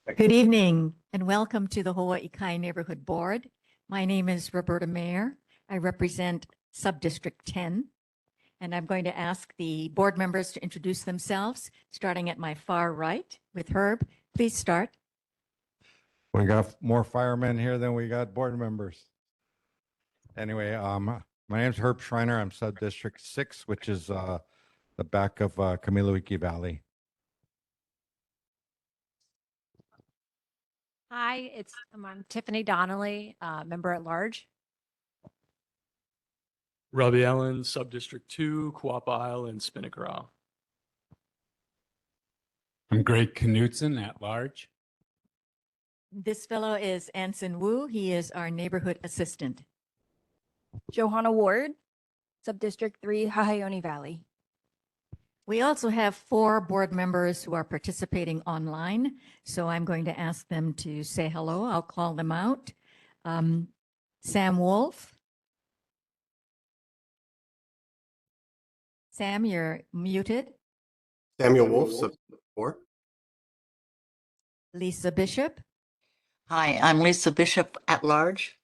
Good evening and welcome to the Hawaiʻi Neighborhood Board. My name is Roberta Mayer. I represent Subdistrict 10, and I'm going to ask the board members to introduce themselves, starting at my far right with Herb. Please start. We got more firemen here than we got board members. Anyway, my name is Herb Schreiner. I'm Subdistrict 6, which is the back of Kamiluiki Valley. Hi, I'm Tiffany Donnelly, member at large. Robbie Allen, Subdistrict 2, Kuapa Island, Spinnaker. I'm Greg Knutson at large. This fellow is Anson Wu. He is our neighborhood assistant. Johanna Ward, Subdistrict 3, Hahaioni Valley. We also have 4 board members who are participating online, so I'm going to ask them to say hello. I'll call them out. Sam Wolf. Sam, you're muted. Samuel Wolf, Subdistrict 4. Lisa Bishop. Hi, I'm Lisa Bishop at large.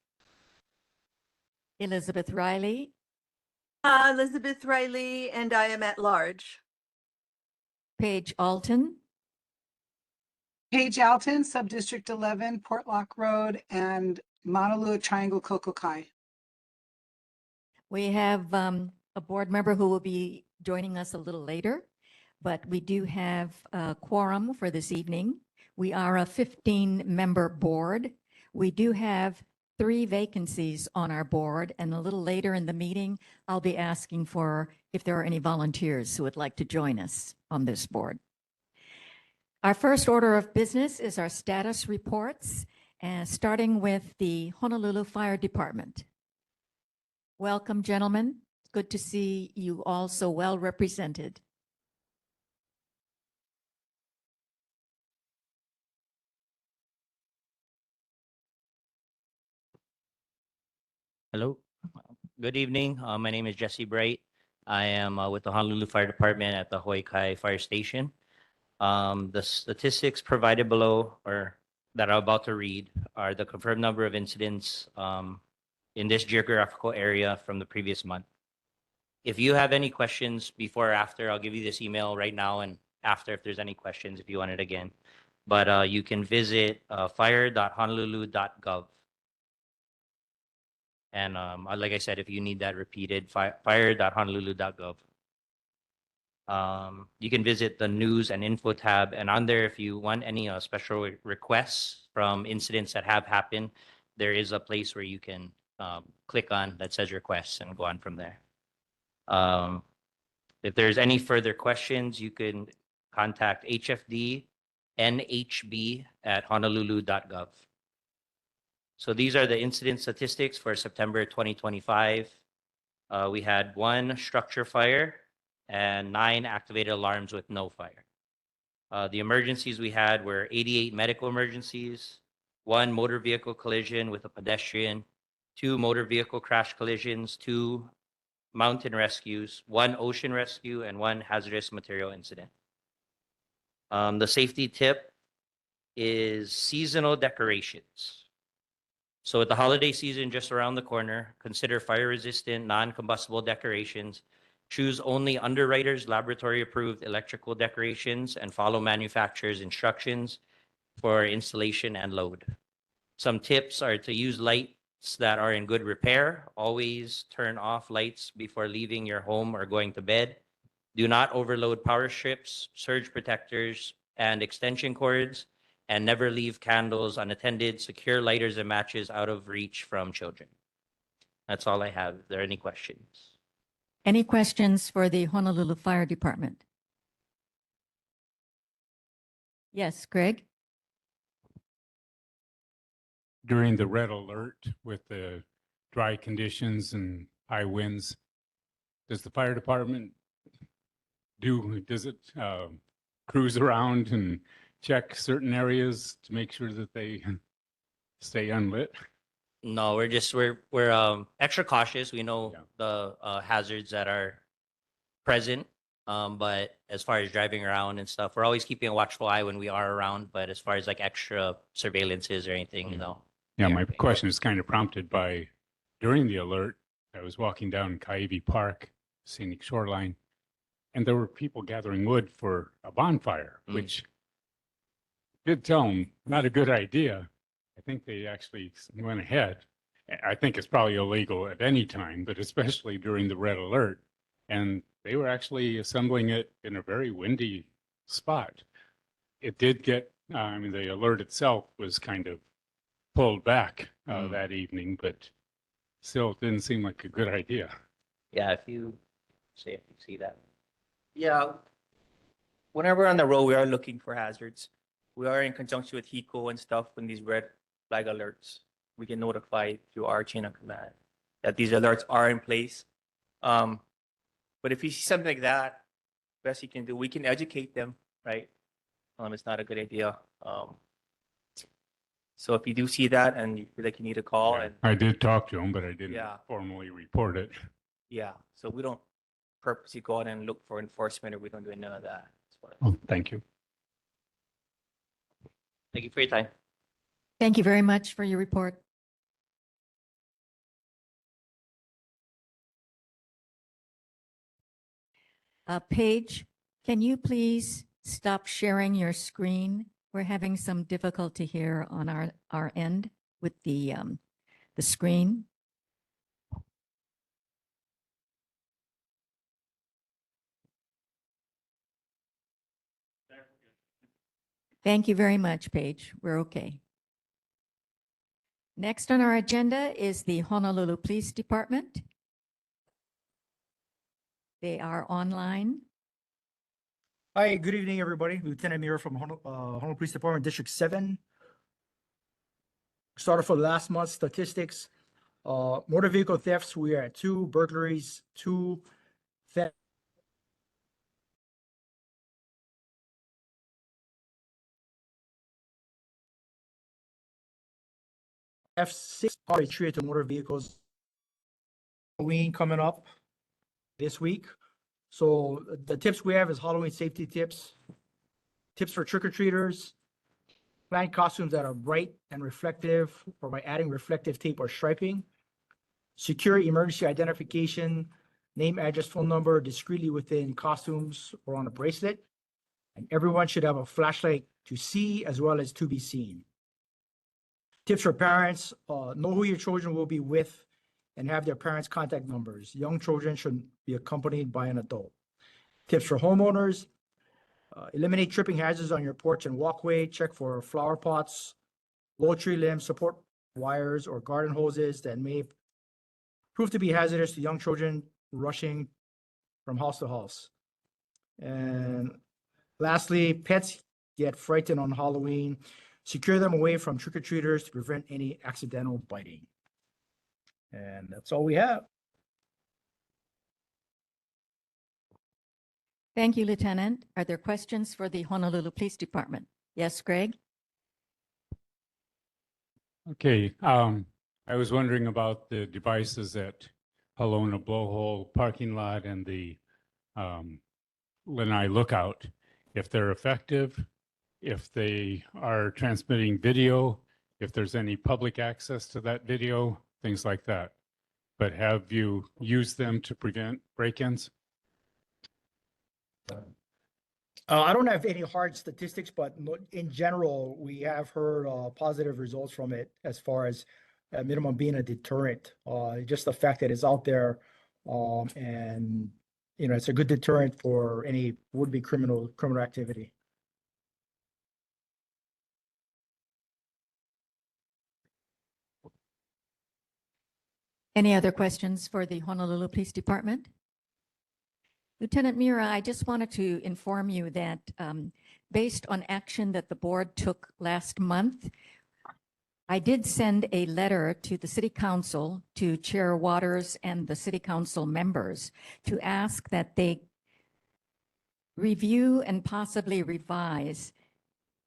Elizabeth Riley. Elizabeth Riley, and I am at large. Paige Alton. Paige Alton, Subdistrict 11, Portlock Road, and Monolua Triangle, Kokokai. We have a board member who will be joining us a little later, but we do have a quorum for this evening. We are a 15-member board. We do have 3 vacancies on our board, and a little later in the meeting, I'll be asking for if there are any volunteers who would like to join us on this board. Our first order of business is our status reports, starting with the Honolulu Fire Department. Welcome, gentlemen. It's good to see you all so well represented. Hello, good evening. My name is Jesse Bright. I am with the Honolulu Fire Department at the Hawaiʻi Fire Station. The statistics provided below, or that I'm about to read, are the confirmed number of incidents in this geographical area from the previous month. If you have any questions before or after, I'll give you this email right now, and after if there's any questions if you want it again. But you can visit fire.honolulu.gov. And like I said, if you need that repeated, fire.honolulu.gov. You can visit the news and info tab. And on there, if you want any special requests from incidents that have happened, there is a place where you can click on that says requests and go on from there. If there's any further questions, you can contact HFD NHB at honolulu.gov. So these are the incident statistics for September 2025. We had 1 structure fire and 9 activated alarms with no fire. The emergencies we had were 88 medical emergencies, 1 motor vehicle collision with a pedestrian, 2 motor vehicle crash collisions, 2 mountain rescues, 1 ocean rescue, and 1 hazardous material incident. The safety tip is seasonal decorations. So with the holiday season just around the corner, consider fire-resistant, non-combustible decorations. Choose only Underwriters Laboratory-approved electrical decorations and follow manufacturer's instructions for installation and load. Some tips are to use lights that are in good repair. Always turn off lights before leaving your home or going to bed. Do not overload power strips, surge protectors, and extension cords. And never leave candles unattended. Secure lighters and matches out of reach from children. That's all I have. Are there any questions? Any questions for the Honolulu Fire Department? Yes, Greg? During the red alert with the dry conditions and high winds, does the fire department does it cruise around and check certain areas to make sure that they stay unlit? No, we're extra cautious. We know the hazards that are present. But as far as driving around and stuff, we're always keeping a watchful eye when we are around. But as far as like extra surveillances or anything, no. Yeah, Yeah. my question is kind of prompted by, during the alert, I was walking down Kaiwi Park, scenic shoreline, and there were people gathering wood for a bonfire, Mm. which did tell them not a good idea. I think they actually went ahead. I think it's probably illegal at any time, but especially during the red alert. And they were actually assembling it in a very windy spot. It did get, I mean, the alert itself was kind of pulled back that evening, but still it didn't seem like a good idea. Yeah, if you see that. Yeah. Whenever we're on the road, we are looking for hazards. We are in conjunction with HECO and stuff when these red flag alerts. We can notify through our chain of command that these alerts are in place. But if you see something like that, best you can do, we can educate them, right? It's not a good idea. So if you do see that and you feel like you need a call, Yeah, and I did talk to him, but I didn't Yeah. formally report it. yeah, so we don't purposely go out and look for enforcement, or we don't do none of that. Oh, thank you. Thank you for your time. Thank you very much for your report. Paige, can you please stop sharing your screen? We're having some difficulty here on our end with the screen. Thank you very much, Paige. We're okay. Next on our agenda is the Honolulu Police Department. They are online. Hi, good evening, everybody. Lieutenant Mira from Honolulu Police Department, District 7. Started for last month's statistics. Motor vehicle thefts, we are at 2, burglaries, 2, theft. F6 are treated to motor vehicles. Halloween coming up this week. So the tips we have is Halloween safety tips, tips for trick-or-treaters, plan costumes that are bright and reflective, or by adding reflective tape or striping, secure emergency identification, name, address, phone number discreetly within costumes or on a bracelet. And everyone should have a flashlight to see as well as to be seen. Tips for parents, know who your children will be with and have their parents' contact numbers. Young children should be accompanied by an adult. Tips for homeowners, eliminate tripping hazards on your porch and walkway. Check for flower pots, low tree limbs, support wires, or garden hoses that may prove to be hazardous to young children rushing from house to house. And lastly, pets get frightened on Halloween. Secure them away from trick-or-treaters to prevent any accidental biting. And that's all we have. Thank you, Lieutenant. Are there questions for the Honolulu Police Department? Yes, Greg? Okay, I was wondering about the devices at Halona Blowhole parking lot and the Lanai Lookout. If they're effective, if they are transmitting video, if there's any public access to that video, things like that. But have you used them to prevent break-ins? I don't have any hard statistics, but in general, we have heard positive results from it as far as at minimum being a deterrent. Just the fact that it's out there, and it's a good deterrent for any would-be criminal activity. Any other questions for the Honolulu Police Department? Lieutenant Mira, I just wanted to inform you that based on action that the board took last month, I did send a letter to the City Council, to Chair Waters and the City Council members, to ask that they review and possibly revise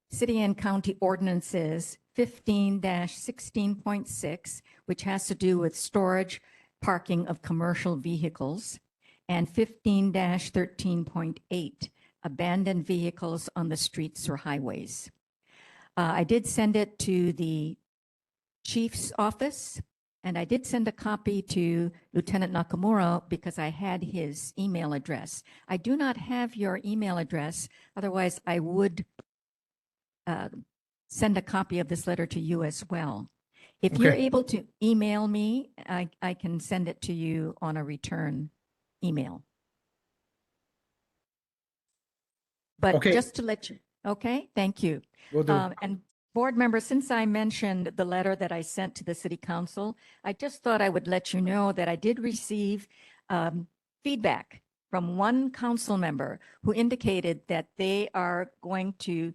City and County Ordinances 15-16.6, which has to do with storage, parking of commercial vehicles, and 15-13.8, abandoned vehicles on the streets or highways. I did send it to the chief's office, and I did send a copy to Lieutenant Nakamura because I had his email address. I do not have your email address. Otherwise, I would send a copy of this letter to you as well. If you're Okay. able to email me, I can send it to you on a return email. But Okay. just to let you, okay, thank you. Will do. And board members, since I mentioned the letter that I sent to the city council, I just thought I would let you know that I did receive feedback from one council member who indicated that they are going to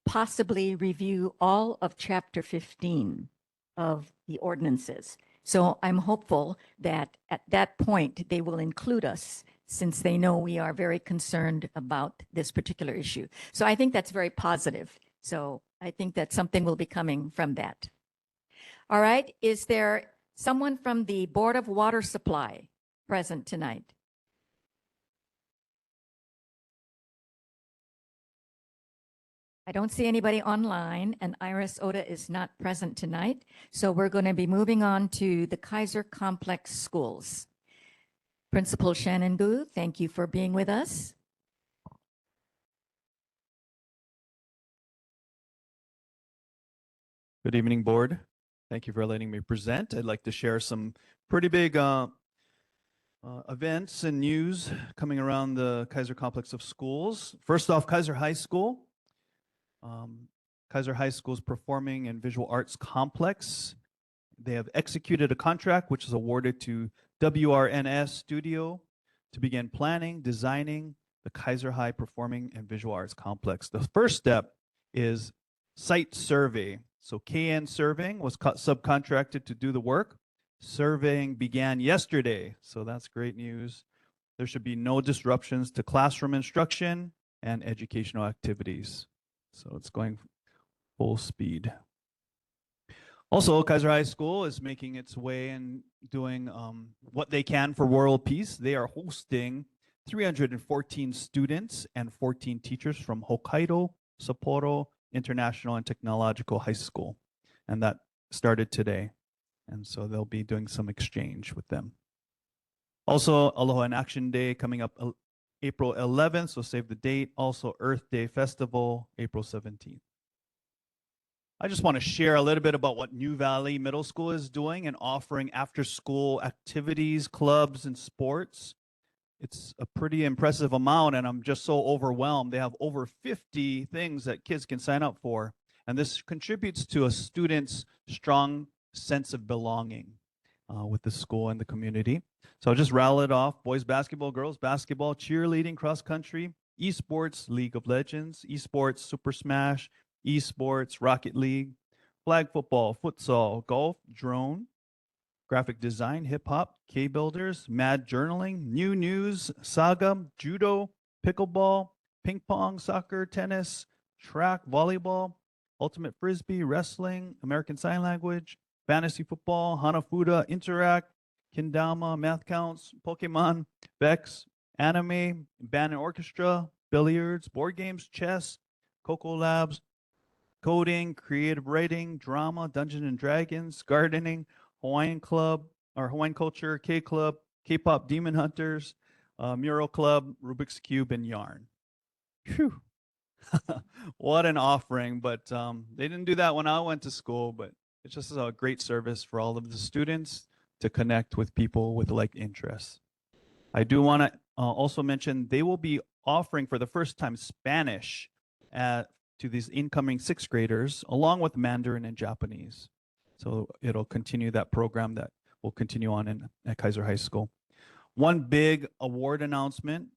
possibly review all of Chapter 15 of the ordinances. So I'm hopeful that at that point, they will include us since they know we are very concerned about this particular issue. So I think that's very positive. So I think that something will be coming from that. All right. Is there someone from the Board of Water Supply present tonight? I don't see anybody online, and Iris Oda is not present tonight. So we're going to be moving on to the Kaiser Complex Schools. Principal Shannon Gu, thank you for being with us. Good evening, board. Thank you for letting me present. I'd like to share some pretty big events and news coming around the Kaiser Complex of Schools. First off, Kaiser High School. Kaiser High School's Performing and Visual Arts Complex. They have executed a contract which is awarded to WRNS Studio to begin planning, designing the Kaiser High Performing and Visual Arts Complex. The first step is site survey. So KN Surveying was subcontracted to do the work. Surveying began yesterday, so that's great news. There should be no disruptions to classroom instruction and educational activities. So it's going full speed. Also, Kaiser High School is making its way and doing what they can for world peace. They are hosting 314 students and 14 teachers from Hokkaido, Sapporo International and Technological High School. And that started today. And so they'll be doing some exchange with them. Also, Aloha in Action Day coming up April 11th, so save the date. Also, Earth Day Festival, April 17th. I just want to share a little bit about what New Valley Middle School is doing and offering after-school activities, clubs, and sports. It's a pretty impressive amount, and I'm just so overwhelmed. They have over 50 things that kids can sign up for, and this contributes to a student's strong sense of belonging with the school and the community. So I'll just rattle it off. Boys basketball, girls basketball, cheerleading, cross country, esports, League of Legends, esports, Super Smash, esports, Rocket League, flag football, futsal, golf, drone, graphic design, hip hop, K-builders, mad journaling, new news, saga, judo, pickleball, ping pong, soccer, tennis, track, volleyball, ultimate frisbee, wrestling, American Sign Language, fantasy football, Hanafuda, Interact, Kendama, Math Counts, Pokemon, Vex, anime, band and orchestra, billiards, board games, chess, Coco Labs, coding, creative writing, drama, Dungeons and Dragons, gardening, Hawaiian Club, or Hawaiian Culture, K-Club, K-Pop Demon Hunters, Mural Club, Rubik's Cube, and Yarn. Phew. What an offering, but they didn't do that when I went to school, but it's just a great service for all of the students to connect with people with like interests. I do want to also mention they will be offering for the first time Spanish to these incoming sixth graders, along with Mandarin and Japanese. So it'll continue that program that will continue on at Kaiser High School. One big award announcement,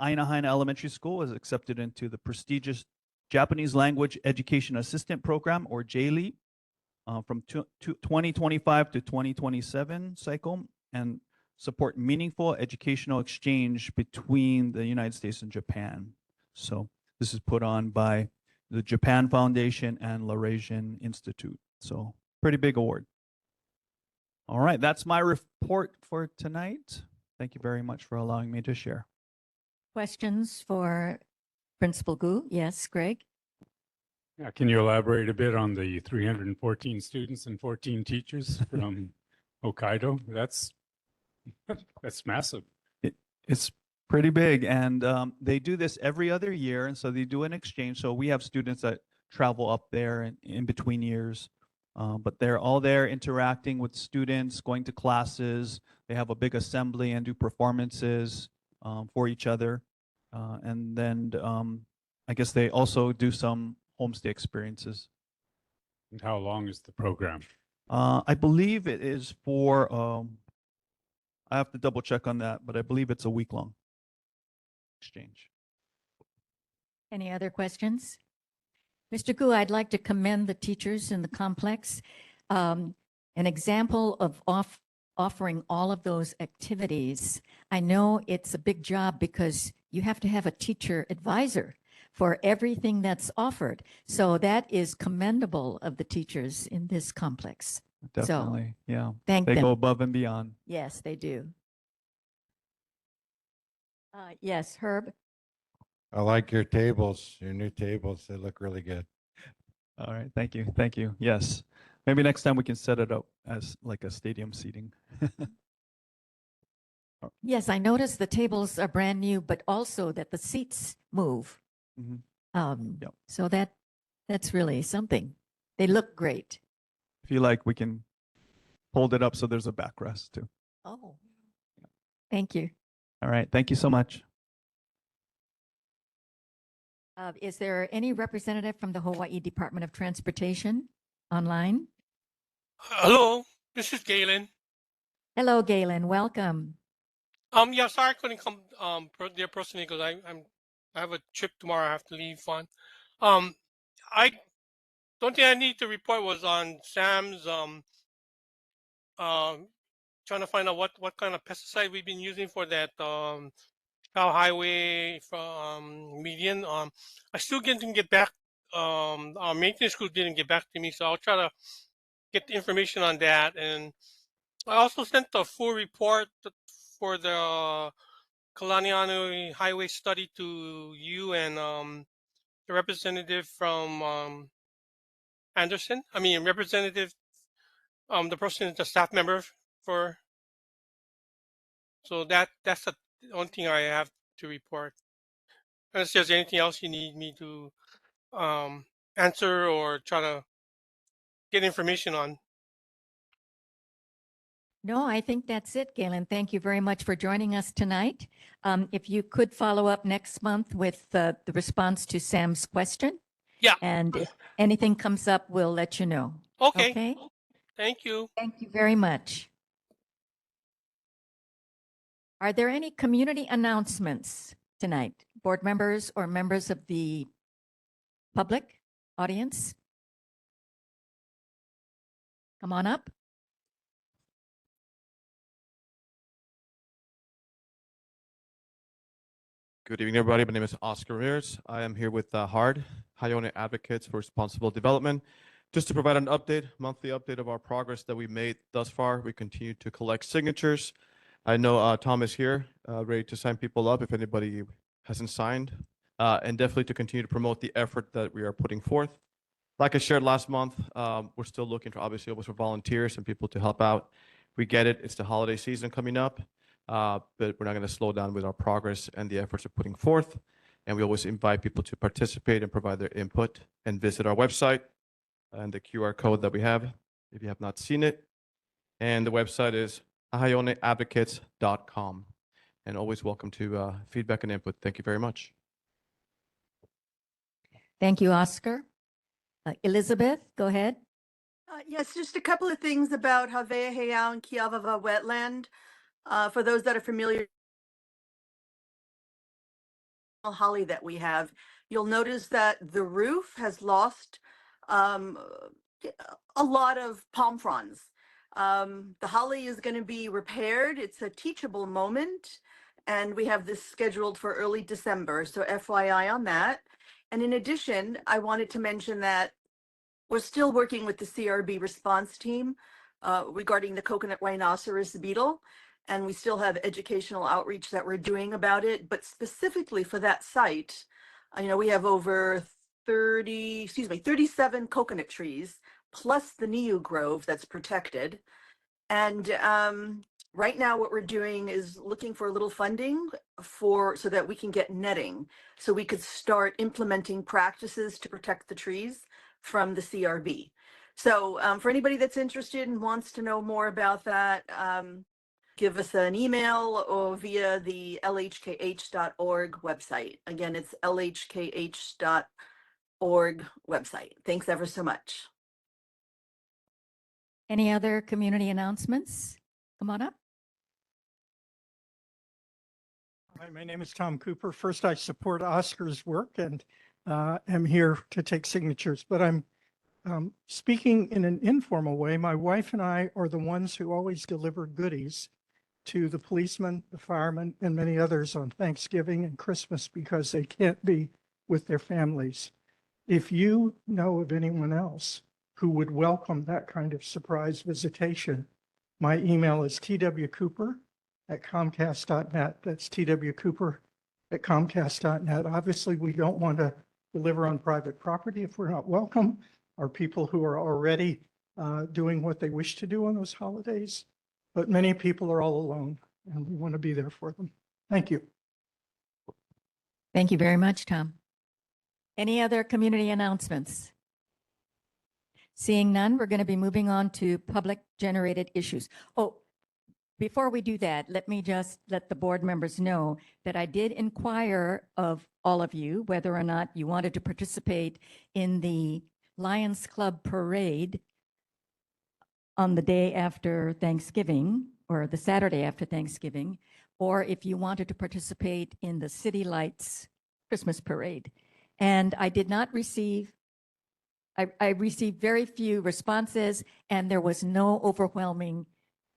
Aina Elementary School was accepted into the prestigious Japanese Language Education Assistant Program, or JLEAP, from 2025 to 2027 cycle, and support meaningful educational exchange between the United States and Japan. So this is put on by the Japan Foundation and Laurasian Institute. So pretty big award. All right, that's my report for tonight. Thank you very much for allowing me to share. Questions for Principal Gu? Yes, Greg? Yeah, can you elaborate a bit on the 314 students and 14 teachers from Hokkaido? That's massive. It's pretty big, and they do this every other year, and so they do an exchange. So we have students that travel up there in between years, but they're all there interacting with students, going to classes. They have a big assembly and do performances for each other, and then I guess they also do some homestay experiences. And how long is the program? I believe it is for. I have to double check on that, but I believe it's a week-long exchange. Any other questions? Mr. Gu, I'd like to commend the teachers in the complex. An example of offering all of those activities. I know it's a big job because you have to have a teacher advisor for everything that's offered. So that is commendable of the teachers in this complex. Definitely, yeah. Thank They them. go above and beyond. Yes, they do. Yes, Herb? I like your tables, your new tables. They look really good. All right, thank you, thank you. Yes, maybe next time we can set it up as like a stadium seating. Yes, I noticed the tables are brand new, but also that the seats move. Mhm. Yep. So that's really something. They look great. If you like, we can hold it up so there's a backrest too. Oh, thank you. All right, thank you so much. Is there any representative from the Hawaii Department of Transportation online? Hello, this is Galen. Hello, Galen. Welcome. Yeah, sorry I couldn't come there personally because I have a trip tomorrow I have to leave on. I don't think I need to report was on Sam's trying to find out what kind of pesticide we've been using for that highway from median. I still didn't get back. Our maintenance crew didn't get back to me, so I'll try to get the information on that. And I also sent a full report for the Kalanianu Highway study to you and the representative from Anderson. I mean, representative, the person, the staff member for. So that's the only thing I have to report. Unless there's anything else you need me to answer or try to get information on. No, I think that's it, Galen. Thank you very much for joining us tonight. If you could follow up next month with the response to Sam's question. Yeah. And if anything comes up, we'll let you know. Okay. Okay. Thank you. Thank you very much. Are there any community announcements tonight? Board members or members of the public audience? Come on up. Good evening, everybody. My name is Oscar Ramirez. I am here with HARD, Hawaiʻi Advocates for Responsible Development, just to provide an update, monthly update of our progress that we made thus far. We continue to collect signatures. I know Tom is here, ready to sign people up if anybody hasn't signed, and definitely to continue to promote the effort that we are putting forth. Like I shared last month, we're still looking for, obviously, always for volunteers and people to help out. We get it. It's the holiday season coming up. But we're not going to slow down with our progress and the efforts we're putting forth. And we always invite people to participate and provide their input and visit our website and the QR code that we have if you have not seen it. And the website is hahaioneadvocates.com. And always welcome to feedback and input. Thank you very much. Thank you, Oscar. Elizabeth, go ahead. Yes, just a couple of things about Hawaii and Kiavava wetland. For those that are familiar, holly that we have, you'll notice that the roof has lost a lot of palm fronds. The holly is going to be repaired. It's a teachable moment, and we have this scheduled for early December. So FYI on that. And in addition, I wanted to mention that we're still working with the CRB response team regarding the coconut rhinoceros beetle. and we still have educational outreach that we're doing about it. But specifically for that site, we have over 37 coconut trees, plus the Niu Grove that's protected. And right now what we're doing is looking for a little funding so that we can get netting, so we could start implementing practices to protect the trees from the CRB. So for anybody that's interested and wants to know more about that, give us an email or via the lhkh.org website. Again, it's lhkh.org website. Thanks ever so much. Any other community announcements? Come on up. Hi, my name is Tom Cooper. First, I support Oscar's work and am here to take signatures, but I'm speaking in an informal way. My wife and I are the ones who always deliver goodies to the policemen, the firemen, and many others on Thanksgiving and Christmas because they can't be with their families. If you know of anyone else who would welcome that kind of surprise visitation, my email is twcooper@comcast.net. That's twcooper@comcast.net. Obviously, we don't want to deliver on private property if we're not welcome, or people who are already doing what they wish to do on those holidays. But many people are all alone, and we want to be there for them. Thank you. Thank you very much, Tom. Any other community announcements? Seeing none, we're going to be moving on to public generated issues. Oh, before we do that, let me just let the board members know that I did inquire of all of you whether or not you wanted to participate in the Lions Club parade on the day after Thanksgiving, or the Saturday after Thanksgiving, or if you wanted to participate in the City Lights Christmas parade. And I did not receive, I received very few responses, and there was no overwhelming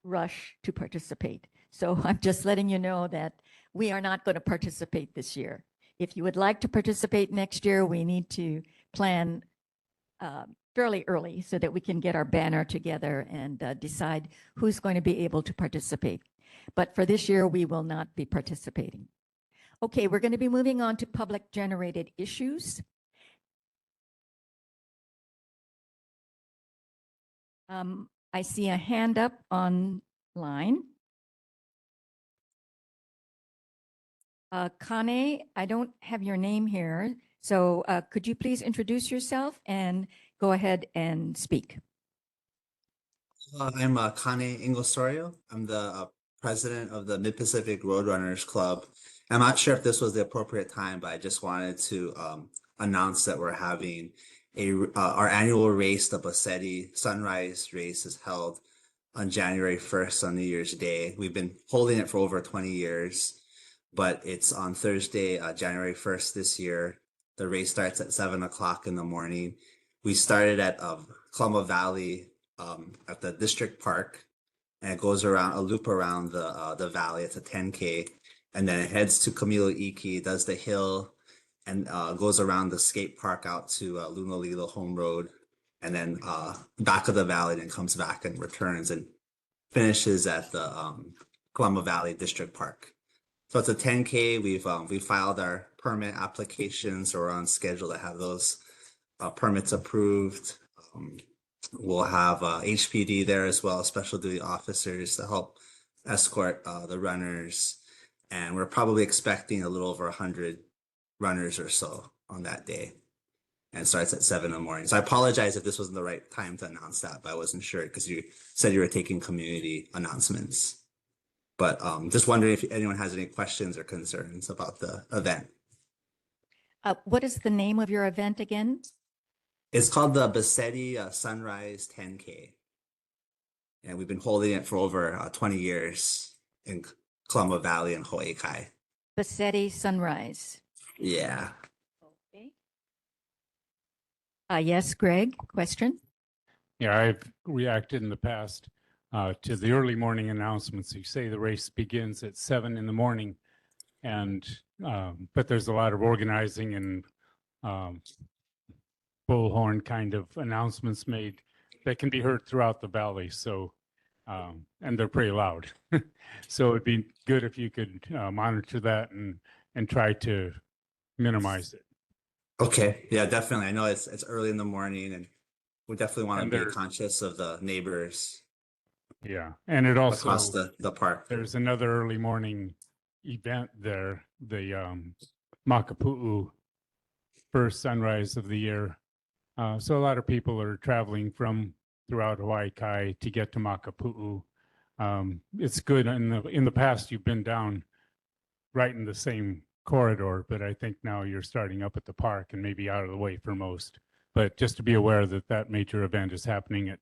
rush to participate. So I'm just letting you know that we are not going to participate this year. If you would like to participate next year, we need to plan fairly early so that we can get our banner together and decide who's going to be able to participate. But for this year, we will not be participating. Okay, we're going to be moving on to public generated issues. I see a hand up online. Kane, I don't have your name here, so could you please introduce yourself and go ahead and speak? I'm Kane Ingosorio. I'm the president of the Mid-Pacific Roadrunners Club. I'm not sure if this was the appropriate time, but I just wanted to announce that we're having our annual race, the Bassetti Sunrise Race, is held on January 1st on New Year's Day. We've been holding it for over 20 years, but it's on Thursday, January 1st this year. The race starts at 7 o'clock in the morning. We started at Klama Valley at the district park, and it goes around a loop around the valley. It's a 10K, and then it heads to Camilo Iki, does the hill, and goes around the skate park out to Lunalilo Home Road, and then back of the valley, and comes back and returns and finishes at the Kalama Valley District Park. So it's a 10K. We filed our permit applications, so we're on schedule to have those permits approved. We'll have HPD there as well, special duty officers to help escort the runners. And we're probably expecting a little over 100 runners or so on that day. And starts at 7 in the morning. So I apologize if this wasn't the right time to announce that, but I wasn't sure because you said you were taking community announcements. But just wondering if anyone has any questions or concerns about the event. What is the name of your event again? It's called the Bassetti Sunrise 10K. And we've been holding it for over 20 years in Kalama Valley and Hawaiʻi. Bassetti Sunrise. Yeah. Okay. Yes, Greg, question? Yeah, I've reacted in the past to the early morning announcements. You say the race begins at 7 in the morning, and but there's a lot of organizing and bullhorn kind of announcements made that can be heard throughout the valley. So and they're pretty loud. So it'd be good if you could monitor that and try to minimize it. Okay, yeah, definitely. I know it's early in the morning, and we definitely want to And be there- conscious of the neighbors Yeah, and it across also, the park. there's another early morning event there, the Makapu'u, first sunrise of the year. So a lot of people are traveling from throughout Hawaii to get to Makapu'u. It's good. In the past, you've been down right in the same corridor, but I think now you're starting up at the park and maybe out of the way for most. But just to be aware that that major event is happening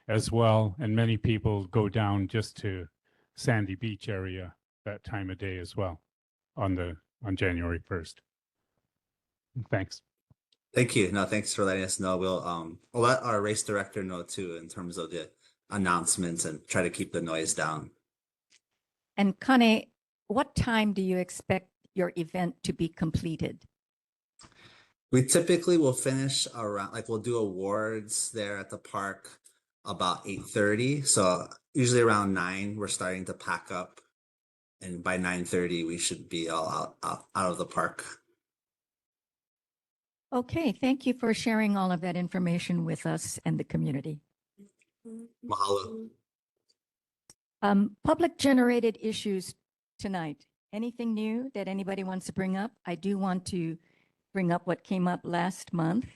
as well, and many people go down just to Sandy Beach area that time of day as well on January 1st. Thanks. Thank you. No, thanks for letting us know. We'll let our race director know too in terms of the announcements and try to keep the noise down. And Kane, what time do you expect your event to be completed? We typically will finish around, like we'll do awards there at the park about 8:30. So usually around 9, we're starting to pack up. And by 9:30, we should be all out of the park. Okay, thank you for sharing all of that information with us and the community. Mahalo. Public generated issues tonight. Anything new that anybody wants to bring up? I do want to bring up what came up last month.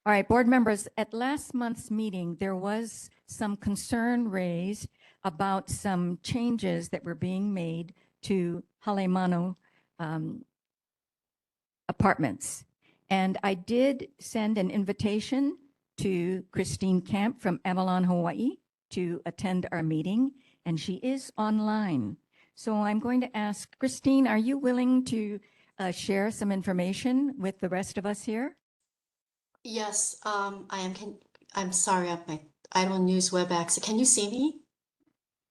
All right, board members, at last month's meeting, there was some concern raised about some changes that were being made to Halemanu apartments. And I did send an invitation to Christine Camp from Avalon, Hawaii, to attend our meeting, and she is online. So I'm going to ask Christine, are you willing to share some information with the rest of us here? Yes, I'm sorry, I don't use WebEx. Can you see me?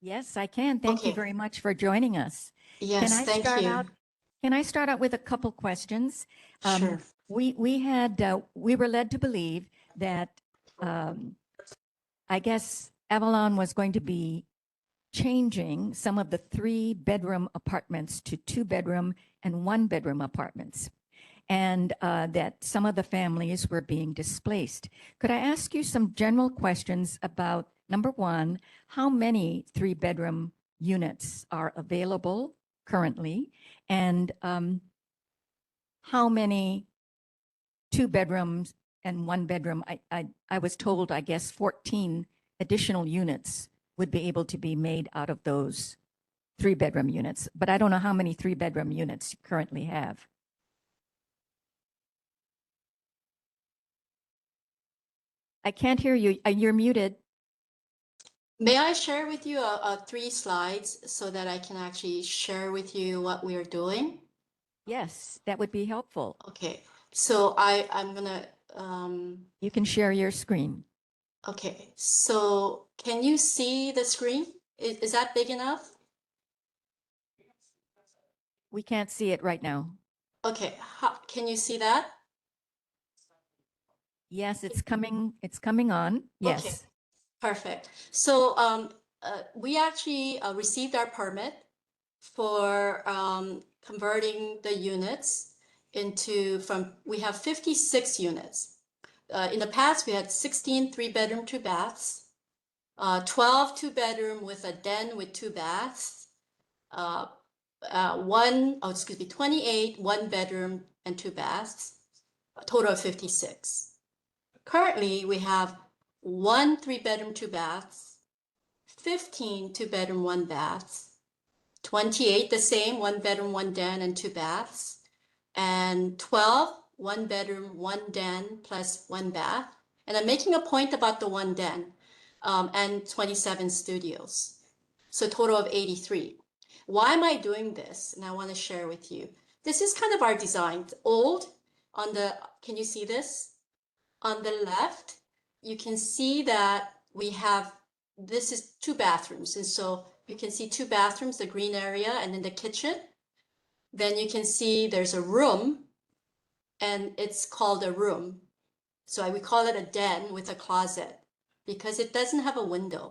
Yes, I can. Thank you Okay. very much for joining us. Yes, thank you. Can I start out with a couple questions? Sure. We were led to believe that I guess Avalon was going to be changing some of the 3-bedroom apartments to 2-bedroom and 1-bedroom apartments, and that some of the families were being displaced. Could I ask you some general questions about, number one, how many 3-bedroom units are available currently, and how many 2 bedrooms and 1 bedroom? I was told, I guess, 14 additional units would be able to be made out of those 3-bedroom units, but I don't know how many 3-bedroom units you currently have. I can't hear you. You're muted. May I share with you 3 slides so that I can actually share with you what we are doing? Yes, that would be helpful. Okay, so I'm gonna, You can share your screen. okay, so can you see the screen? Is that big enough? We can't see it right now. Okay, can you see that? Yes, it's coming on. Yes. Okay, perfect. So we actually received our permit for converting the units we have 56 units. In the past, we had 16 3-bedroom, 2 baths, 12 2-bedroom with a den with 2 baths, 28 1-bedroom and 2 baths, a total of 56. Currently, we have 1 3-bedroom, 2 baths, 15 2-bedroom, 1 bath, 28 the same, 1 bedroom, 1 den, and 2 baths, and 12 1-bedroom, 1 den plus 1 bath. And I'm making a point about the 1 den, and 27 studios. So a total of 83. Why am I doing this? And I want to share with you. This is kind of our design. Old can you see this? On the left, you can see that this is 2 bathrooms. And so you can see 2 bathrooms, the green area, and then the kitchen. Then you can see there's a room, and it's called a room. So we call it a den with a closet. because it doesn't have a window.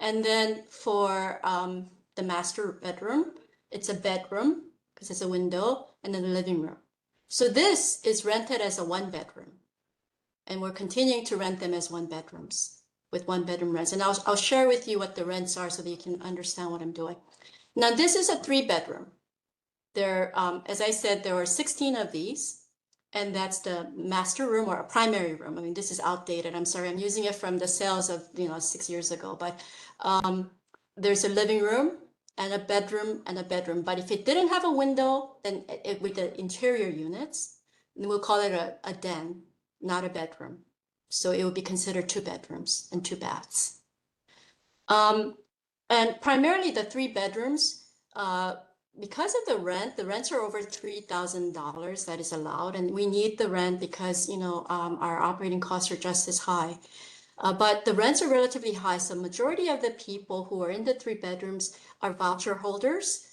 And then for the master bedroom, it's a bedroom because it's a window, and then the living room. So this is rented as a one bedroom. And we're continuing to rent them as one bedrooms with one bedroom rents. And I'll share with you what the rents are so that you can understand what I'm doing. Now, this is a 3-bedroom. There, as I said, there are 16 of these, and that's the master room or a primary room. I mean, this is outdated. I'm sorry, I'm using it from the sales of 6 years ago. But there's a living room and a bedroom and a bedroom. But if it didn't have a window, then with the interior units, we'll call it a den, not a bedroom. So it would be considered 2 bedrooms and 2 baths. And primarily the 3 bedrooms, because of the rents are over $3,000 that is allowed, and we need the rent because our operating costs are just as high. But the rents are relatively high, so majority of the people who are in the 3 bedrooms are voucher holders,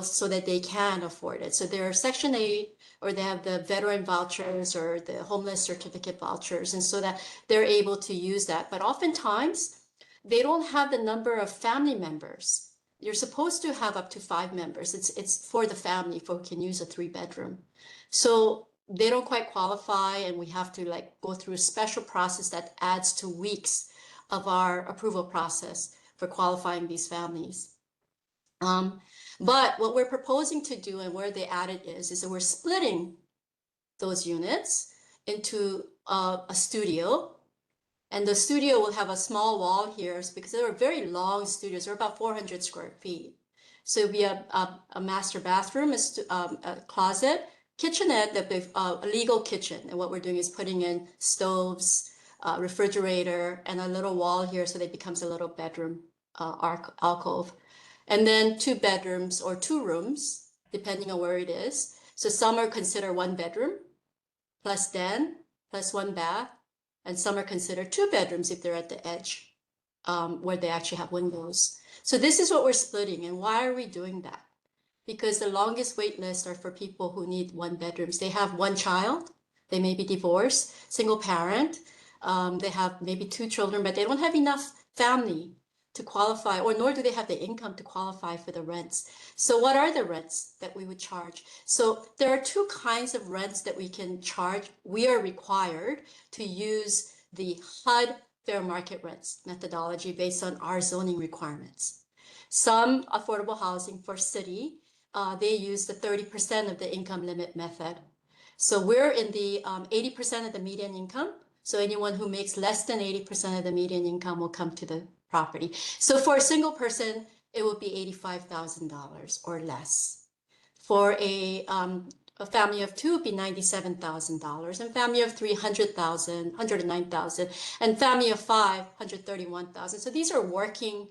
so that they can afford it. So they're Section 8, or they have the veteran vouchers or the homeless certificate vouchers, and so that they're able to use that. But oftentimes, they don't have the number of family members. You're supposed to have up to 5 members. It's for the family, who can use a 3-bedroom. So they don't quite qualify, and we have to go through a special process that adds to weeks of our approval process for qualifying these families. But what we're proposing to do, and where the added is that we're splitting those units into a studio. And the studio will have a small wall here because they were very long studios. They're about 400 square feet. So it'll be a master bathroom, a closet, kitchenette, a legal kitchen. And what we're doing is putting in stoves, refrigerator, and a little wall here so that it becomes a little bedroom alcove. And then 2 bedrooms or 2 rooms, depending on where it is. So some are considered 1 bedroom, plus den, plus 1 bath. And some are considered 2 bedrooms if they're at the edge, where they actually have windows. So this is what we're splitting. And why are we doing that? Because the longest wait lists are for people who need 1 bedrooms. They have 1 child, they may be divorced, single parent, they have maybe 2 children, but they don't have enough family to qualify, or nor do they have the income to qualify for the rents. So what are the rents that we would charge? So there are 2 kinds of rents that we can charge. We are required to use the HUD fair market rents methodology based on our zoning requirements. Some affordable housing for city, they use the 30% of the income limit method. So we're in the 80% of the median income. So anyone who makes less than 80% of the median income will come to the property. So for a single person, it would be $85,000 or less. For a family of 2, it would be $97,000, and family of 3, $100,000, $109,000, and family of 5, $131,000. So these are working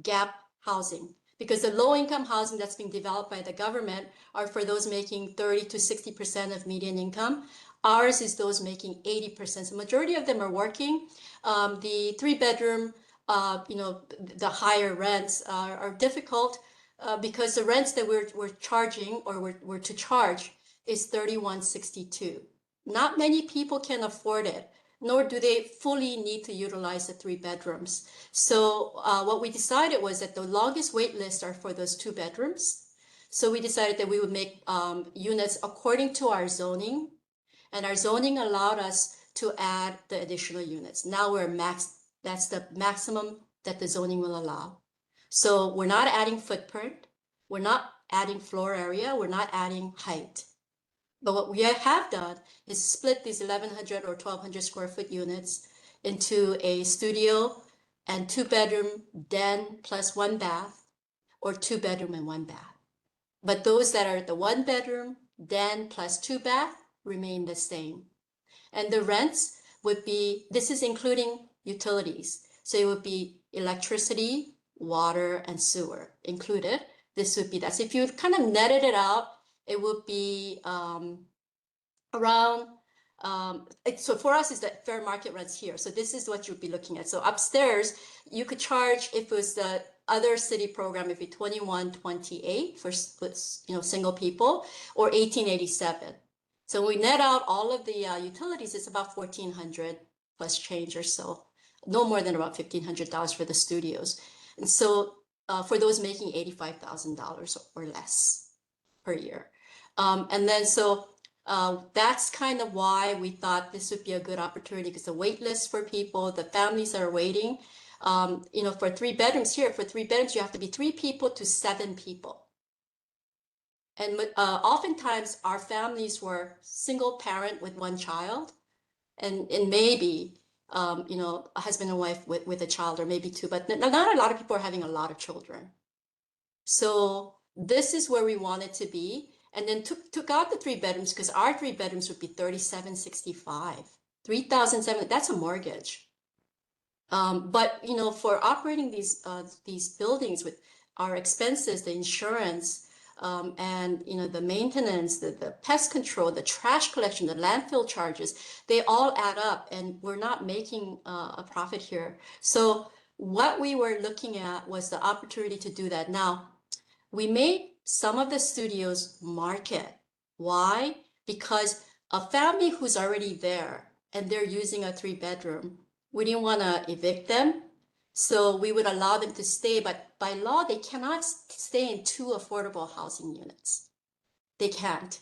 gap housing, because the low-income housing that's being developed by the government are for those making 30 to 60% of median income. Ours is those making 80%. So majority of them are working. The 3-bedroom, the higher rents are difficult because the rents that we're charging, or we're to charge, is $31.62. Not many people can afford it, nor do they fully need to utilize the 3 bedrooms. So what we decided was that the longest wait lists are for those 2 bedrooms. So we decided that we would make units according to our zoning, and our zoning allowed us to add the additional units. Now we're that's the maximum that the zoning will allow. So we're not adding footprint, we're not adding floor area, we're not adding height. But what we have done is split these 1,100 or 1,200 square foot units into a studio and 2-bedroom den plus 1 bath, or 2-bedroom and 1 bath. But those that are the 1-bedroom, den plus 2 bath remain the same. And the rents would be, this is including utilities. So it would be electricity, water, and sewer included. This would be that. So if you kind of netted it out, it would be around, so for us, it's the fair market rents here. So this is what you'd be looking at. So upstairs, you could charge, if it was the other city program, it'd be $21.28 for single people, or $18.87. So we net out all of the utilities, it's about $1,400 plus change or so no more than about $1,500 for the studios. And so for those making $85,000 or less per year. And then so that's kind of why we thought this would be a good opportunity, because the wait list for people, the families that are waiting, you know, for 3 bedrooms here, for 3 bedrooms, you have to be 3 people to 7 people. And oftentimes our families were single parent with 1 child and maybe, you know, a husband and wife with a child or maybe 2, but not a lot of people are having a lot of children. So this is where we wanted to be, and then took out the 3 bedrooms because our 3 bedrooms would be $3,765, $3,700. That's a mortgage. But you know, for operating these buildings with our expenses, the insurance, and you know, the maintenance, the pest control, the trash collection, the landfill charges, they all add up, and we're not making a profit here. So what we were looking at was the opportunity to do that. Now, we made some of the studios market. Why? Because a family who's already there and they're using a 3 bedroom, we didn't want to evict them. So we would allow them to stay, but by law, they cannot stay in 2 affordable housing units. They can't.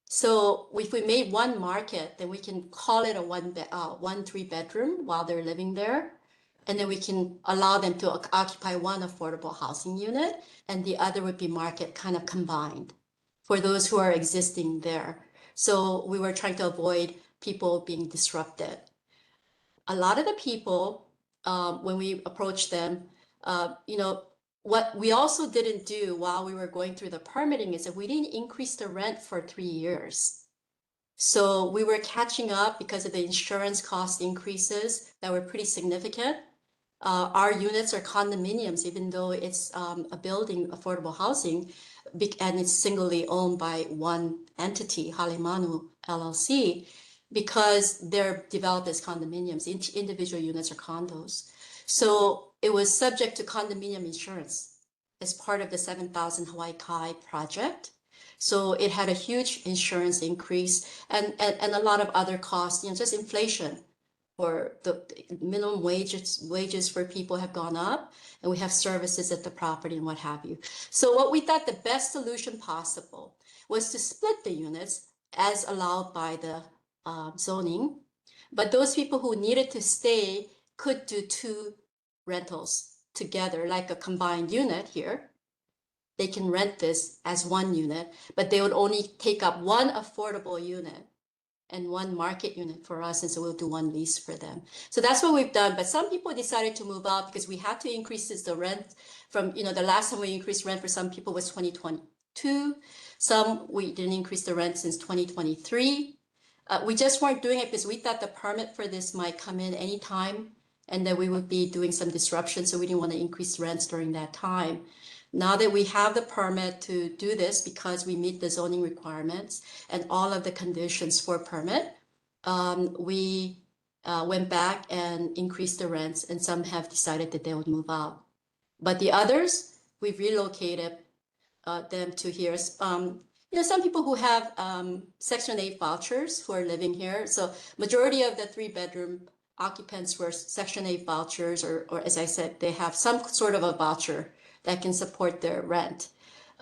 So if we made one market, then we can call it a 1 3 bedroom while they're living there. And then we can allow them to occupy 1 affordable housing unit, and the other would be market kind of combined for those who are existing there. So we were trying to avoid people being disrupted. A lot of the people, when we approached them, you know, what we also didn't do while we were going through the permitting is that we didn't increase the rent for 3 years. So we were catching up because of the insurance cost increases that were pretty significant. Our units are condominiums, even though it's a building, affordable housing, and it's singly owned by one entity, Halimanu LLC, because they're developed as condominiums. Individual units are condos. So it was subject to condominium insurance as part of the 7,000 Hawaiʻi project. So it had a huge insurance increase and a lot of other costs, you know, just inflation. For the minimum wages for people have gone up, and we have services at the property and what have you. So what we thought the best solution possible was to split the units as allowed by the zoning, but those people who needed to stay could do 2 rentals together, like a combined unit here. They can rent this as 1 unit, but they would only take up 1 affordable unit and 1 market unit for us, and so we'll do 1 lease for them. So that's what we've done. But some people decided to move out because we had to increase the rent from, you know, the last time we increased rent for some people was 2022. Some we didn't increase the rent since 2023. We just weren't doing it because we thought the permit for this might come in anytime, and that we would be doing some disruption, so we didn't want to increase rents during that time. Now that we have the permit to do this, because we meet the zoning requirements and all of the conditions for permit, we went back and increased the rents, and some have decided that they would move out. But the others, we've relocated them to here. You know, some people who have Section 8 vouchers who are living here. So majority of the 3 bedroom occupants were Section 8 vouchers, or as I said, they have some sort of a voucher that can support their rent.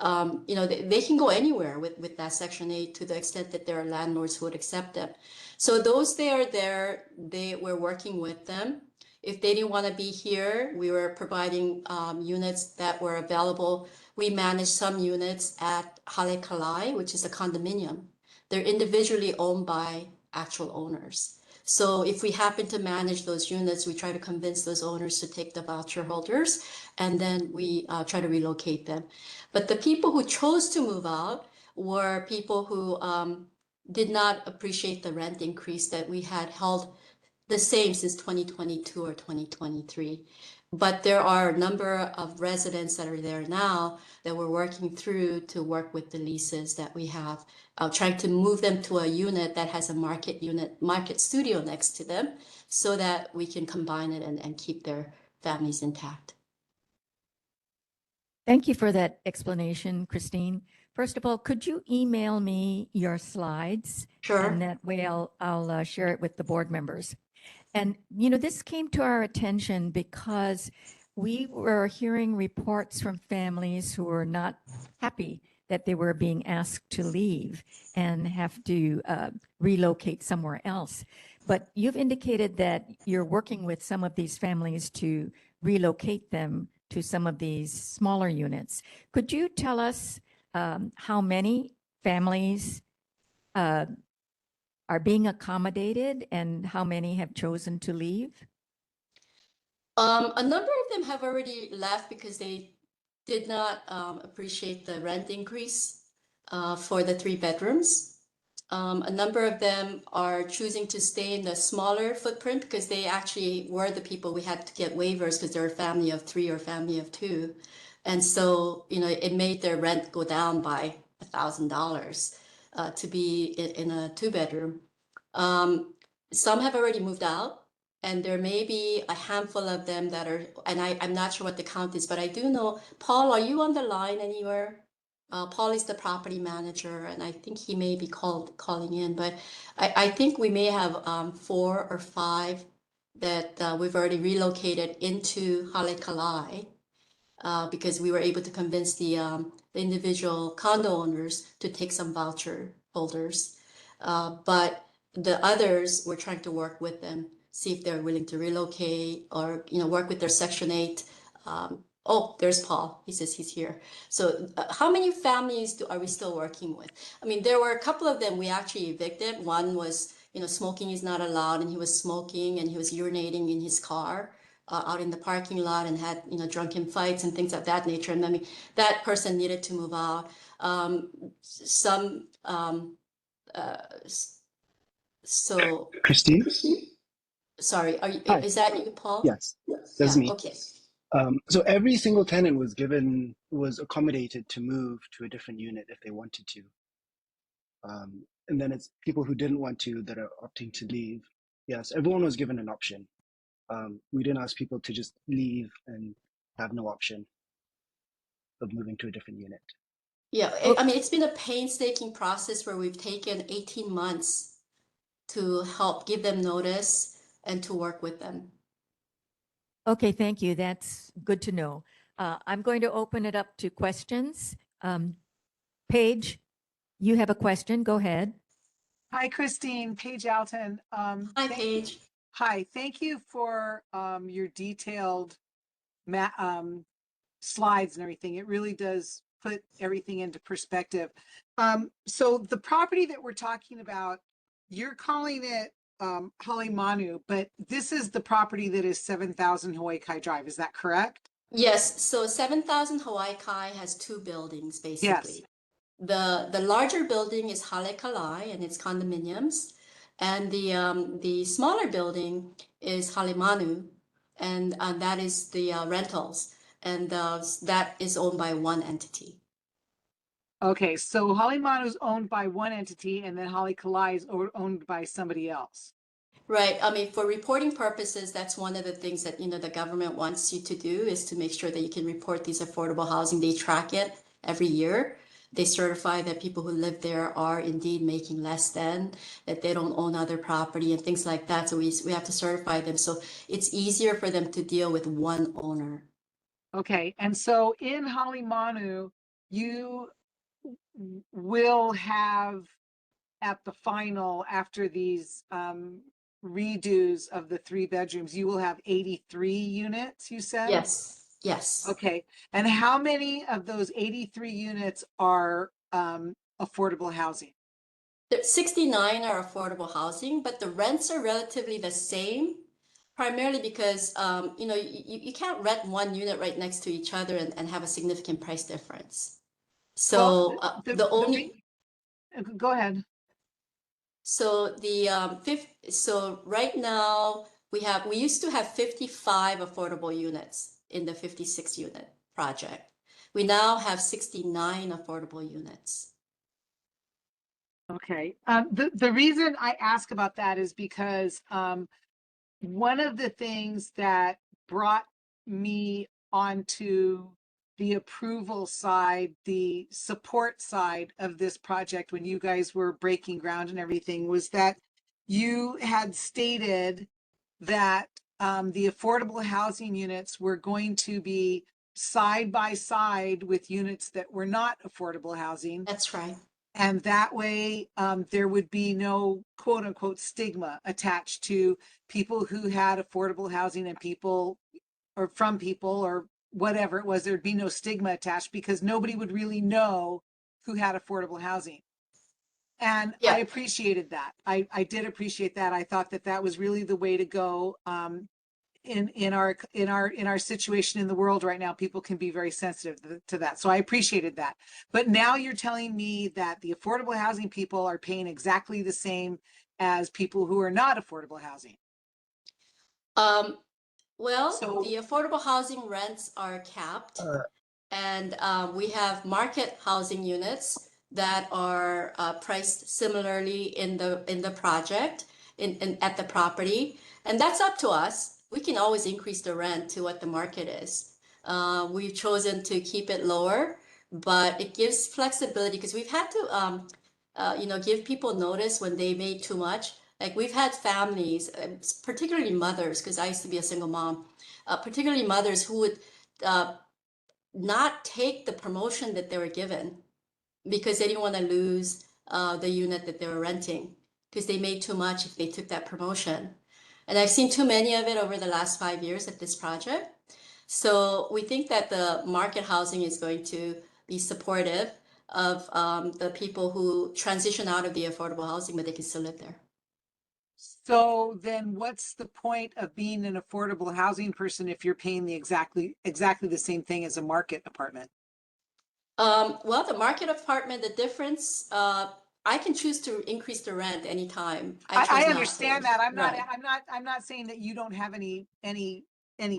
You know, they can go anywhere with that Section 8 to the extent that there are landlords who would accept them. So those they are there, we're working with them. If they didn't want to be here, we were providing units that were available. We manage some units at Hale Kalai, which is a condominium. They're individually owned by actual owners. So if we happen to manage those units, we try to convince those owners to take the voucher holders, and then we try to relocate them. But the people who chose to move out were people who did not appreciate the rent increase that we had held the same since 2022 or 2023. But there are a number of residents that are there now that we're working through to work with the leases that we have, trying to move them to a unit that has a market studio next to them, so that we can combine it and keep their families intact. Thank you for that explanation, Christine. First of all, could you email me your slides? Sure. And that way I'll share it with the board members. And, you know, this came to our attention because we were hearing reports from families who were not happy that they were being asked to leave and have to relocate somewhere else. But you've indicated that you're working with some of these families to relocate them to some of these smaller units. Could you tell us how many families are being accommodated and how many have chosen to leave? A number of them have already left because they did not appreciate the rent increase for the 3 bedrooms. A number of them are choosing to stay in the smaller footprint because they actually were the people we had to get waivers because they're a family of 3 or family of 2. And so, you know, it made their rent go down by $1,000 to be in a 2-bedroom. Some have already moved out, and there may be a handful of them that are, and I'm not sure what the count is, but I do know, Paul, are you on the line anywhere? Paul is the property manager, and I think he may be calling in, but I think we may have 4 or 5 that we've already relocated into Haleʻikalai because we were able to convince the individual condo owners to take some voucher holders. But the others, we're trying to work with them, see if they're willing to relocate or, you know, work with their Section 8. Oh, there's Paul. He says he's here. So how many families are we still working with? I mean, there were a couple of them we actually evicted. One was, you know, smoking is not allowed, and he was smoking and he was urinating in his car out in the parking lot and had, you know, drunken fights and things of that nature. And I mean, that person needed to move out. So Christine? sorry, Hi. is that you, Paul? Yes, that's me. Okay. So every single tenant was accommodated to move to a different unit if they wanted to. And then it's people who didn't want to that are opting to leave. Yes, everyone was given an option. We didn't ask people to just leave and have no option of moving to a different unit. Yeah, I mean, it's been a painstaking process where we've taken 18 months to help give them notice and to work with them. Okay, thank you. That's good to know. I'm going to open it up to questions. Paige, you have a question. Go ahead. Hi, Christine. Paige Alton. Hi, Paige. Hi, thank you for your detailed slides and everything. It really does put everything into perspective. So the property that we're talking about, you're calling it Halimanu, but this is the property that is 7,000 Hawaii Drive. Is that correct? Yes, so 7,000 Hawaii Kai has 2 buildings, basically. Yes. The larger building is Haleʻikalai and it's condominiums. And the smaller building is Halimanu, and that is the rentals. And that is owned by one entity. Okay, so Halimanu is owned by one entity, and then Haleʻikalai is owned by somebody else. Right. I mean, for reporting purposes, that's one of the things that, you know, the government wants you to do is to make sure that you can report these affordable housing. They track it every year. They certify that people who live there are indeed making less than, that they don't own other property and things like that. So we have to certify them. So it's easier for them to deal with one owner. Okay, and so in Halimanu, you will have at the final, after these redos of the 3 bedrooms, you will have 83 units, you said? Yes, yes. Okay, and how many of those 83 units are affordable housing? 69 are affordable housing, but the rents are relatively the same, primarily because you know, you can't rent one unit right next to each other and have a significant price difference. So go ahead. So so right now we used to have 55 affordable units in the 56 unit project. We now have 69 affordable units. Okay. The reason I ask about that is because one of the things that brought me onto the approval side, the support side of this project when you guys were breaking ground and everything was that you had stated that the affordable housing units were going to be side by side with units that were not affordable housing. That's right. And that way, there would be no quote unquote stigma attached to people who had affordable housing and people or from people or whatever it was. There'd be no stigma attached because nobody would really know who had affordable housing. And I appreciated that. I did appreciate that. I thought that that was really the way to go. In our situation in the world right now, people can be very sensitive to that. So I appreciated that. But now you're telling me that the affordable housing people are paying exactly the same as people who are not affordable housing. Well, the affordable housing rents are capped, and we have market housing units that are priced similarly in the project at the property, and that's up to us. We can always increase the rent to what the market is. We've chosen to keep it lower, but it gives flexibility because we've had to, give people notice when they made too much. Like we've had families, particularly mothers, because I used to be a single mom, particularly mothers who would not take the promotion that they were given because they didn't want to lose the unit that they were renting because they made too much if they took that promotion. And I've seen too many of it over the last 5 years at this project. So we think that the market housing is going to be supportive of the people who transition out of the affordable housing, but they can still live there. So then what's the point of being an affordable housing person if you're paying the exactly the same thing as a market apartment? Well, the market apartment, the difference, I can choose to increase the rent anytime. I understand that. Right. I'm not saying that you don't have any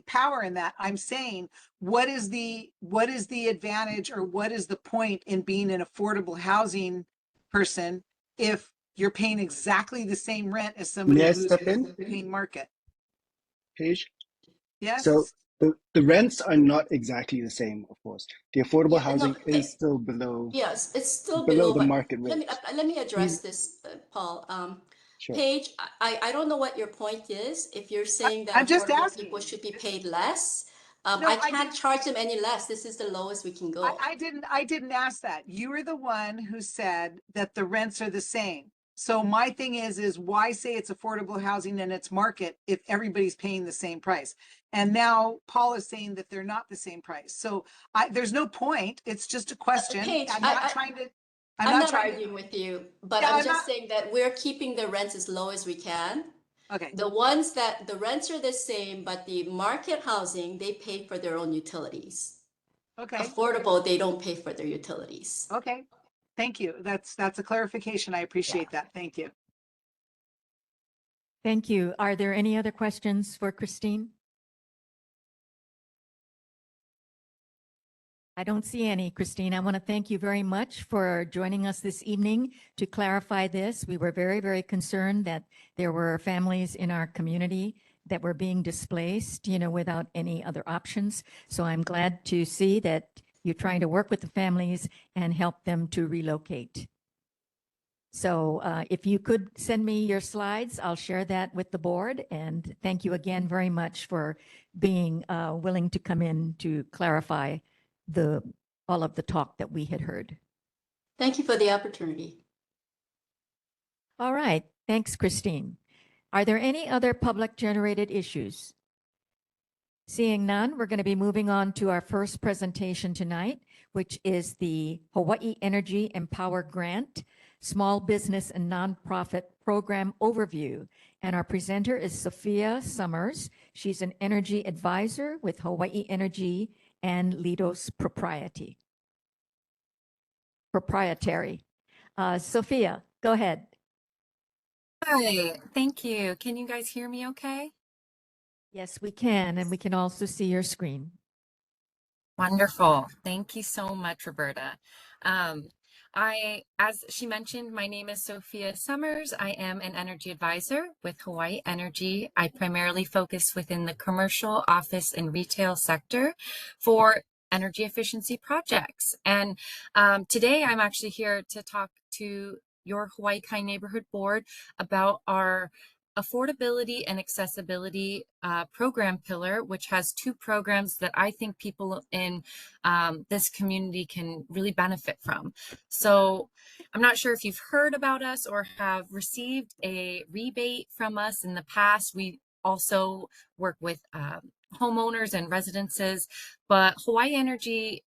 power in that. I'm saying what is the advantage or what is the point in being an affordable housing person if you're paying exactly the same rent as somebody May I who's step in? paying market? Paige? Yes. So the rents are not exactly the same, of course. The affordable housing is still below Yes, it's still below below, the but market let rate. me address this, Paul. Sure. Paige, I don't know what your point is. If you're saying that I'm just affordable asking. people should be paid less, No, I can't charge them any less. This is the lowest we can go. I didn't ask that. You were the one who said that the rents are the same. So my thing is why say it's affordable housing and it's market if everybody's paying the same price? And now Paul is saying that they're not the same price. So there's no point. It's just a question. Paige, I'm not trying to. I'm not arguing with you, but Yeah, I'm just saying that we're keeping the rents as low as we can. Okay. The ones that the rents are the same, but the market housing, they pay for their own utilities. Okay. Affordable, they don't pay for their utilities. Okay. Thank you. That's a clarification. I appreciate that. Thank you. Thank you. Are there any other questions for Christine? I don't see any, Christine. I want to thank you very much for joining us this evening to clarify this. We were very, very concerned that there were families in our community that were being displaced, without any other options. So I'm glad to see that you're trying to work with the families and help them to relocate. So if you could send me your slides, I'll share that with the board. And thank you again very much for being willing to come in to clarify all of the talk that we had heard. Thank you for the opportunity. All right. Thanks, Christine. Are there any other public generated issues? Seeing none, we're going to be moving on to our first presentation tonight, which is the Hawaii Energy Empower Grant, Small Business and Nonprofit Program Overview. And our presenter is Sophia Summers. She's an energy advisor with Hawaii Energy and Lidos Proprietary. Sophia, go ahead. Hi, thank you. Can you guys hear me okay? Yes, we can, and we can also see your screen. Wonderful. Thank you so much, Roberta. As she mentioned, my name is Sophia Summers. I am an energy advisor with Hawaii Energy. I primarily focus within the commercial, office, and retail sector for energy efficiency projects. And today I'm actually here to talk to your Hawaii Kai Neighborhood Board about our affordability and accessibility program pillar, which has two programs that I think people in this community can really benefit from. So I'm not sure if you've heard about us or have received a rebate from us in the past. We also work with homeowners and residences, but Hawaiʻi Energy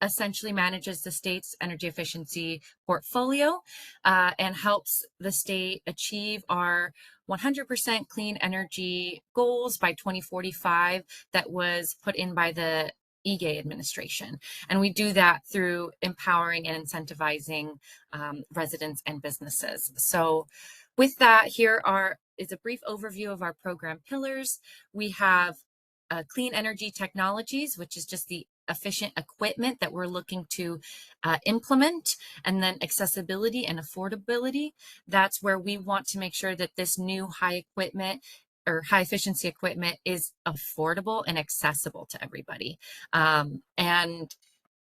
essentially manages the state's energy efficiency portfolio and helps the state achieve our 100% clean energy goals by 2045 that was put in by the EGA administration. And we do that through empowering and incentivizing residents and businesses. So with that, here is a brief overview of our program pillars. We have clean energy technologies, which is just the efficient equipment that we're looking to implement, and then accessibility and affordability. That's where we want to make sure that this new high efficiency equipment is affordable and accessible to everybody. And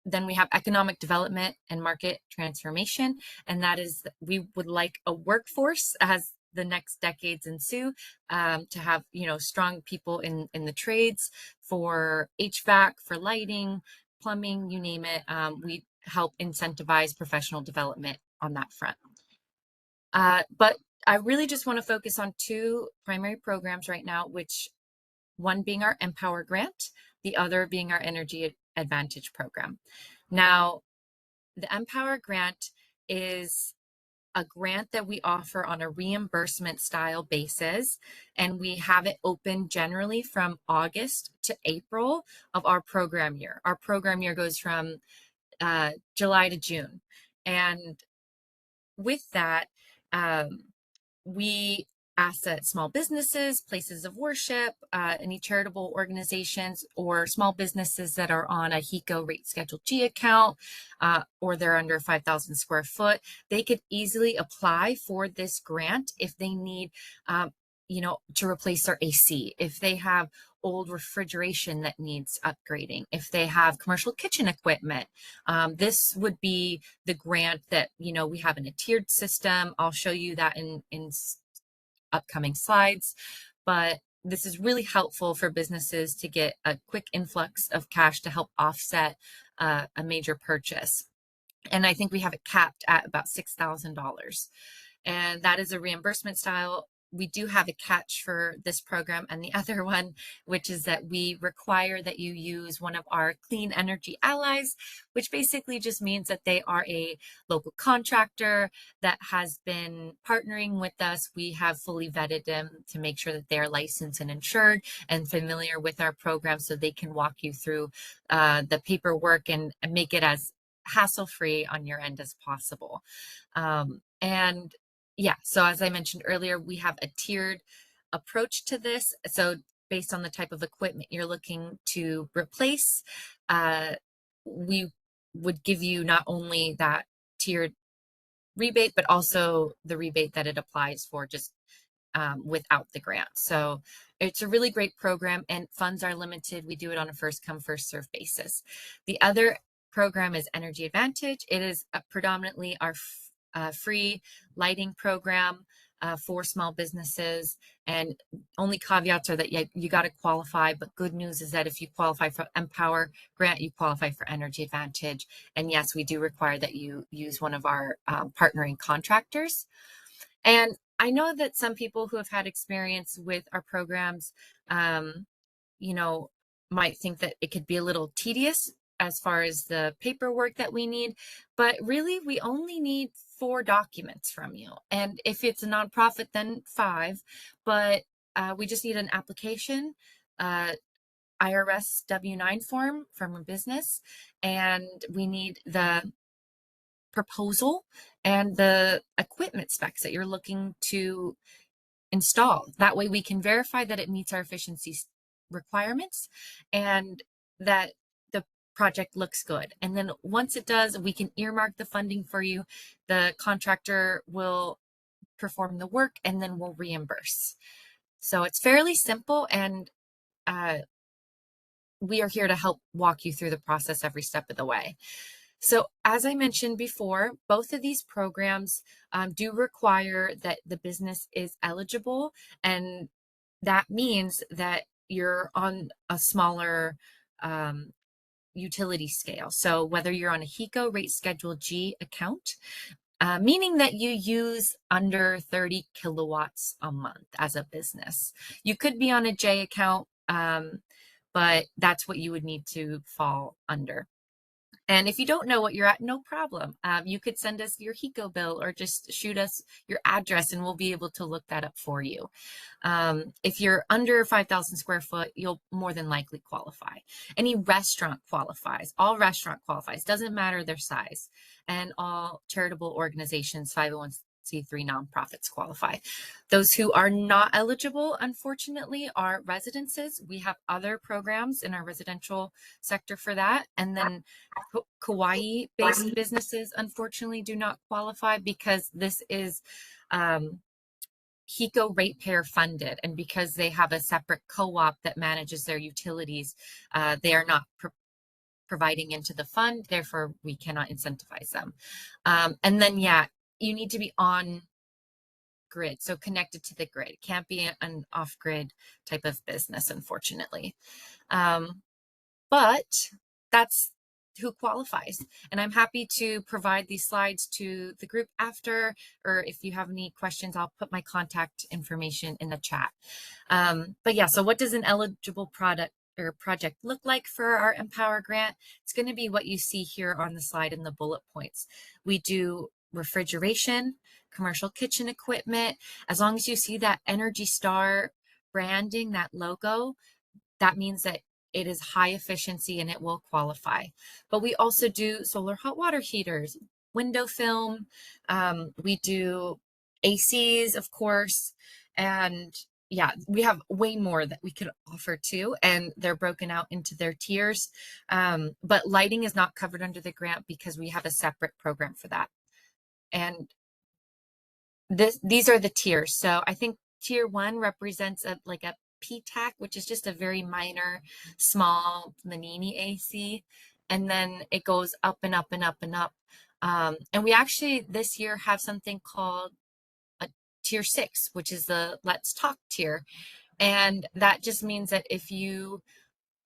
then we have economic development and market transformation, and that is we would like a workforce as the next decades ensue to have strong people in the trades for HVAC, for lighting, plumbing, you name it. We help incentivize professional development on that front. But I really just want to focus on two primary programs right now, which one being our Empower grant, the other being our Energy Advantage program. Now, the Empower grant is a grant that we offer on a reimbursement style basis, and we have it open generally from August to April of our program year. Our program year goes from July to June. And with that, we ask that small businesses, places of worship, any charitable organizations, or small businesses that are on a HECO rate schedule G account, or they're under 5,000 square foot, they could easily apply for this grant if they need, to replace their AC, if they have old refrigeration that needs upgrading, if they have commercial kitchen equipment. This would be the grant that, we have in a tiered system. I'll show you that in upcoming slides, but this is really helpful for businesses to get a quick influx of cash to help offset a major purchase. And I think we have it capped at about $6,000. And that is a reimbursement style. We do have a catch for this program and the other one, which is that we require that you use one of our clean energy allies, which basically just means that they are a local contractor that has been partnering with us. We have fully vetted them to make sure that they are licensed and insured and familiar with our program, so they can walk you through the paperwork and make it as hassle-free on your end as possible. And yeah, so as I mentioned earlier, we have a tiered approach to this. So based on the type of equipment you're looking to replace, we would give you not only that tiered rebate, but also the rebate that it applies for just without the grant. So it's a really great program, and funds are limited. We do it on a first come, first serve basis. The other program is Energy Advantage. It is predominantly our free lighting program for small businesses, and only caveats are that you got to qualify, but good news is that if you qualify for Empower grant, you qualify for Energy Advantage. And yes, we do require that you use one of our partnering contractors. And I know that some people who have had experience with our programs, might think that it could be a little tedious as far as the paperwork that we need, but really we only need 4 documents from you. And if it's a nonprofit, then 5, but we just need an application, IRS W-9 form from a business, and we need the proposal and the equipment specs that you're looking to install. That way we can verify that it meets our efficiency requirements and that the project looks good. And then once it does, we can earmark the funding for you. The contractor will perform the work and then we'll reimburse. So it's fairly simple, and we are here to help walk you through the process every step of the way. So as I mentioned before, both of these programs do require that the business is eligible, and that means that you're on a smaller utility scale. So whether you're on a HECO rate schedule G account, meaning that you use under 30 kilowatts a month as a business. You could be on a J account, but that's what you would need to fall under. And if you don't know what you're at, no problem. You could send us your HECO bill or just shoot us your address and we'll be able to look that up for you. If you're under 5,000 square foot, you'll more than likely qualify. Any restaurant qualifies. All restaurant qualifies. Doesn't matter their size. And all charitable organizations, 501c3 nonprofits qualify. Those who are not eligible, unfortunately, are residences. We have other programs in our residential sector for that. And then Kauai-based businesses, unfortunately, do not qualify because this is HECO ratepayer funded. And because they have a separate co-op that manages their utilities, they are not providing into the fund. Therefore, we cannot incentivize them. And then, yeah, you need to be on grid, so connected to the grid. It can't be an off-grid type of business, unfortunately. But that's who qualifies. And I'm happy to provide these slides to the group after, or if you have any questions, I'll put my contact information in the chat. But yeah, so what does an eligible product or project look like for our Empower grant? It's going to be what you see here on the slide in the bullet points. We do refrigeration, commercial kitchen equipment. As long as you see that Energy Star branding, that logo, that means that it is high efficiency and it will qualify. But we also do solar hot water heaters, window film. We do ACs, of course. And yeah, we have way more that we could offer too. And they're broken out into their tiers. But lighting is not covered under the grant because we have a separate program for that. And these are the tiers. So I think tier 1 represents a PTAC, which is just a very minor, small Manini AC. And then it goes up and up and up and up. And we actually this year have something called a tier 6, which is the Let's Talk tier. And that just means that if you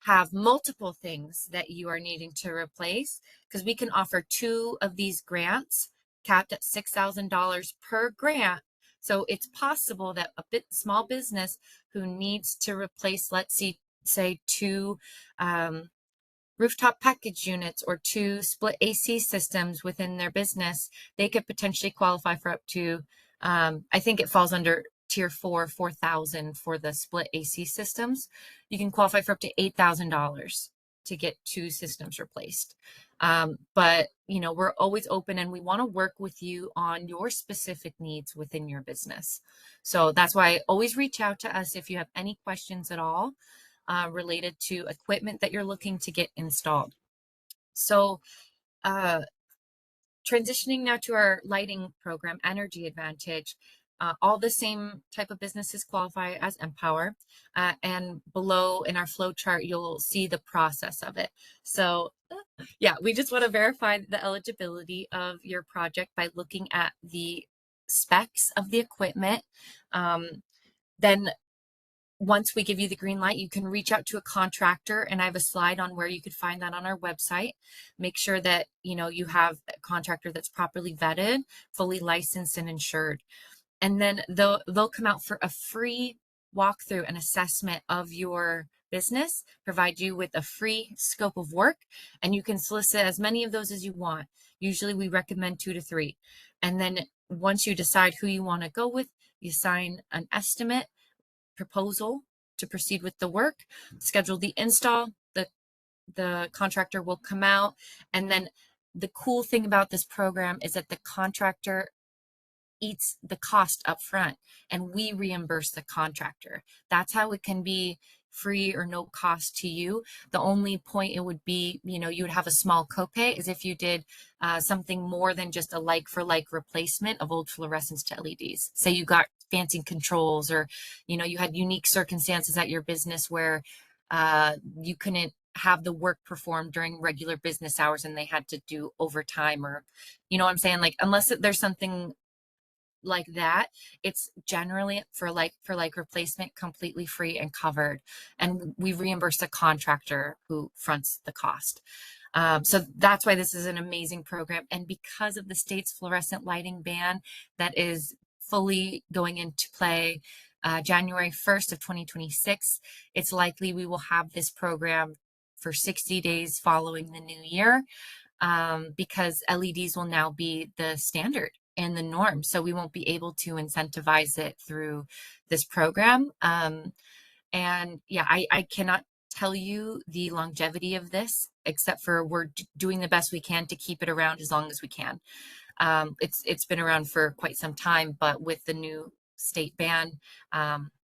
have multiple things that you are needing to replace, because we can offer 2 of these grants capped at $6,000 per grant. So it's possible that a small business who needs to replace, let's say 2 rooftop package units or 2 split AC systems within their business, they could potentially qualify for up to, I think it falls under tier 4, 4,000 for the split AC systems. You can qualify for up to $8,000 to get 2 systems replaced. But you know, we're always open and we want to work with you on your specific needs within your business. So that's why always reach out to us if you have any questions at all related to equipment that you're looking to get installed. So transitioning now to our lighting program, Energy Advantage. All the same type of businesses qualify as Empower. And below in our flow chart, you'll see the process of it. So yeah, we just want to verify the eligibility of your project by looking at the specs of the equipment. Then once we give you the green light, you can reach out to a contractor, and I have a slide on where you could find that on our website. Make sure that you have a contractor that's properly vetted, fully licensed and insured. And then they'll come out for a free walkthrough and assessment of your business, provide you with a free scope of work, and you can solicit as many of those as you want. Usually we recommend 2 to 3. And then once you decide who you want to go with, you sign an estimate proposal to proceed with the work, schedule the install, the contractor will come out. And then the cool thing about this program is that the contractor eats the cost up front and we reimburse the contractor. That's how it can be free or no cost to you. The only point it would be, you would have a small copay is if you did something more than just a like-for-like replacement of old fluorescents to LEDs. Say you got fancy controls, or you had unique circumstances at your business where you couldn't have the work performed during regular business hours and they had to do overtime, or, you know what I'm saying? Like, unless there's something like that, it's generally for replacement completely free and covered, and we reimburse the contractor who fronts the cost. So that's why this is an amazing program. And because of the state's fluorescent lighting ban that is fully going into play January 1st of 2026, it's likely we will have this program for 60 days following the new year, because LEDs will now be the standard and the norm. So we won't be able to incentivize it through this program. And yeah, I cannot tell you the longevity of this, except for we're doing the best we can to keep it around as long as we can. It's been around for quite some time, but with the new state ban,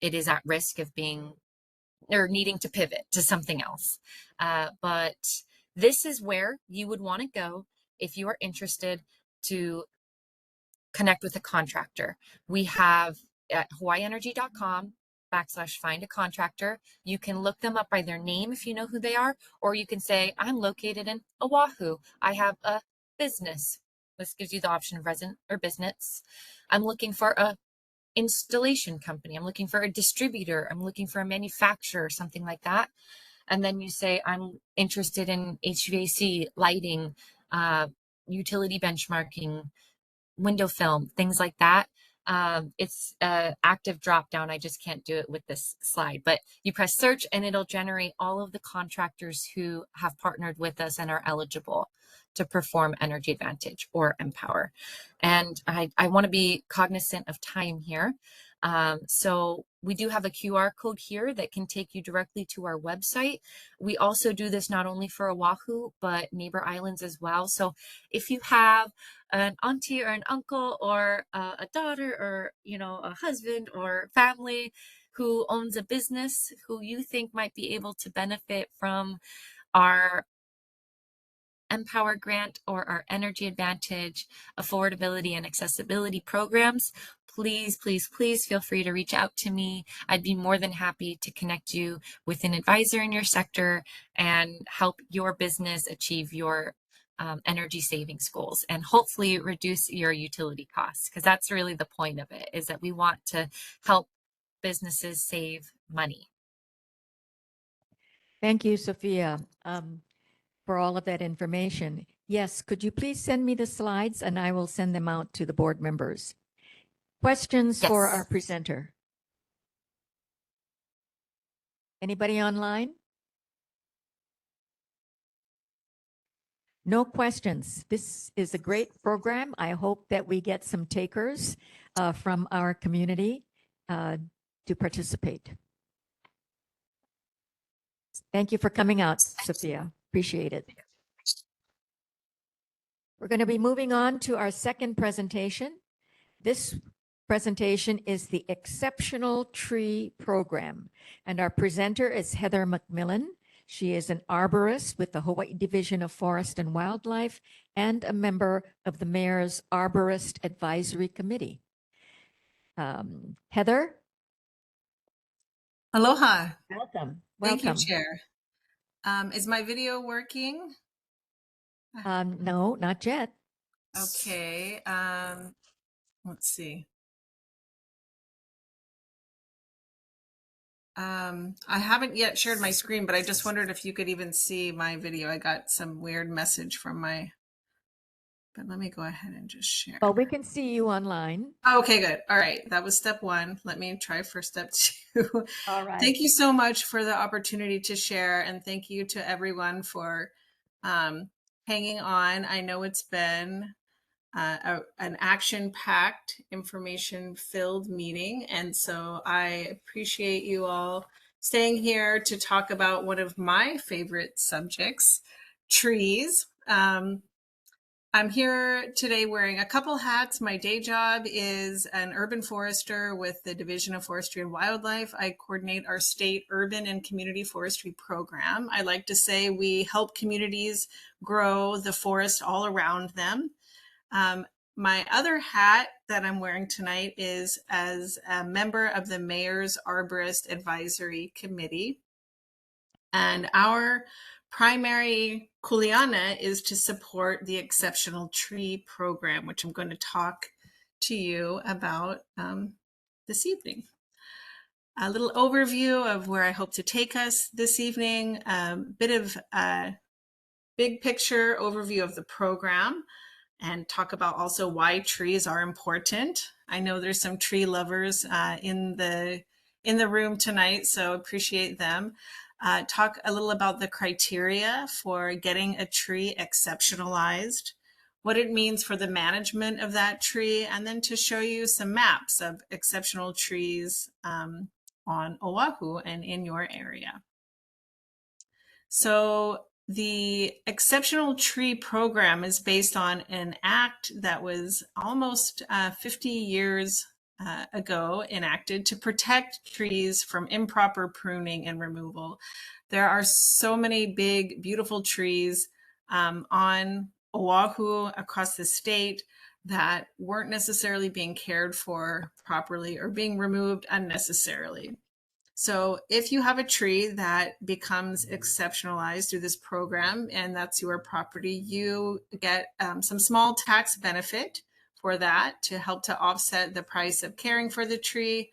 it is at risk of being or needing to pivot to something else. But this is where you would want to go if you are interested to connect with a contractor. We have at hawaiienergy.com/find a contractor. You can look them up by their name if you know who they are, or you can say, I'm located in Oahu. I have a business. This gives you the option of resident or business. I'm looking for a installation company. I'm looking for a distributor. I'm looking for a manufacturer, something like that. And then you say, I'm interested in HVAC, lighting, utility benchmarking, window film, things like that. It's active drop down. I just can't do it with this slide, but you press search and it'll generate all of the contractors who have partnered with us and are eligible to perform Energy Advantage or Empower. And I want to be cognizant of time here. So we do have a QR code here that can take you directly to our website. We also do this not only for Oahu, but neighbor islands as well. So if you have an auntie or an uncle or a daughter or, you know, a husband or family who owns a business who you think might be able to benefit from our Empower grant or our Energy Advantage affordability and accessibility programs, please, please, please feel free to reach out to me. I'd be more than happy to connect you with an advisor in your sector and help your business achieve your energy savings goals and hopefully reduce your utility costs, because that's really the point of it, is that we want to help businesses save money. Thank you, Sophia, for all of that information. Yes, could you please send me the slides and I will send them out to the board members. Questions for our presenter? Anybody online? No questions. This is a great program. I hope that we get some takers from our community to participate. Thank you for coming out, Sophia. Appreciate it. We're going to be moving on to our second presentation. This presentation is the Exceptional Tree Program, and our presenter is Heather McMillan. She is an arborist with the Hawaii Division of Forest and Wildlife and a member of the Mayor's Arborist Advisory Committee. Heather? Aloha. Welcome. Thank you, Welcome. Chair. Is my video working? No, not yet. Okay. Let's see. I haven't yet shared my screen, but I just wondered if you could even see my video. I got some weird message from my, but let me go ahead and just share. Well, we can see you online. Okay, good. All right. That was step one. Let me try for step two. All right. Thank you so much for the opportunity to share. And thank you to everyone for hanging on. I know it's been an action-packed, information-filled meeting. And so I appreciate you all staying here to talk about one of my favorite subjects, trees. I'm here today wearing a couple hats. My day job is an urban forester with the Division of Forestry and Wildlife. I coordinate our state urban and community forestry program. I like to say we help communities grow the forest all around them. My other hat that I'm wearing tonight is as a member of the Mayor's Arborist Advisory Committee. And our primary kuleana is to support the Exceptional Tree Program, which I'm going to talk to you about this evening. A little overview of where I hope to take us this evening, a bit of a big picture overview of the program, and talk about also why trees are important. I know there's some tree lovers in the room tonight, so appreciate them. Talk a little about the criteria for getting a tree exceptionalized, what it means for the management of that tree, and then to show you some maps of exceptional trees on Oahu and in your area. So the Exceptional Tree Program is based on an act that was almost 50 years ago enacted to protect trees from improper pruning and removal. There are so many big, beautiful trees on Oahu across the state that weren't necessarily being cared for properly or being removed unnecessarily. So if you have a tree that becomes exceptionalized through this program and that's your property, you get some small tax benefit for that to help to offset the price of caring for the tree.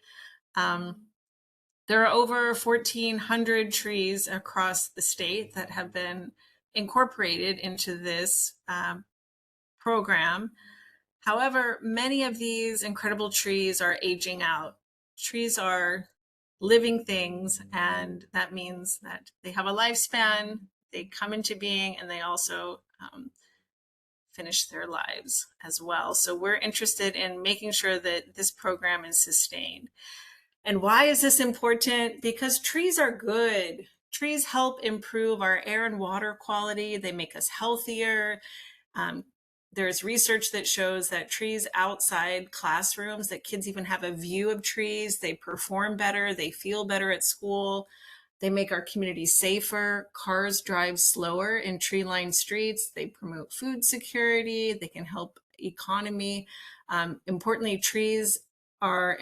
There are over 1,400 trees across the state that have been incorporated into this program. However, many of these incredible trees are aging out. Trees are living things, and that means that they have a lifespan, they come into being, and they also finish their lives as well. So we're interested in making sure that this program is sustained. And why is this important? Because trees are good. Trees help improve our air and water quality. They make us healthier. There's research that shows that trees outside classrooms, that kids even have a view of trees, they perform better, they feel better at school, they make our community safer, cars drive slower in tree-lined streets, they promote food security, they can help economy. Importantly, trees are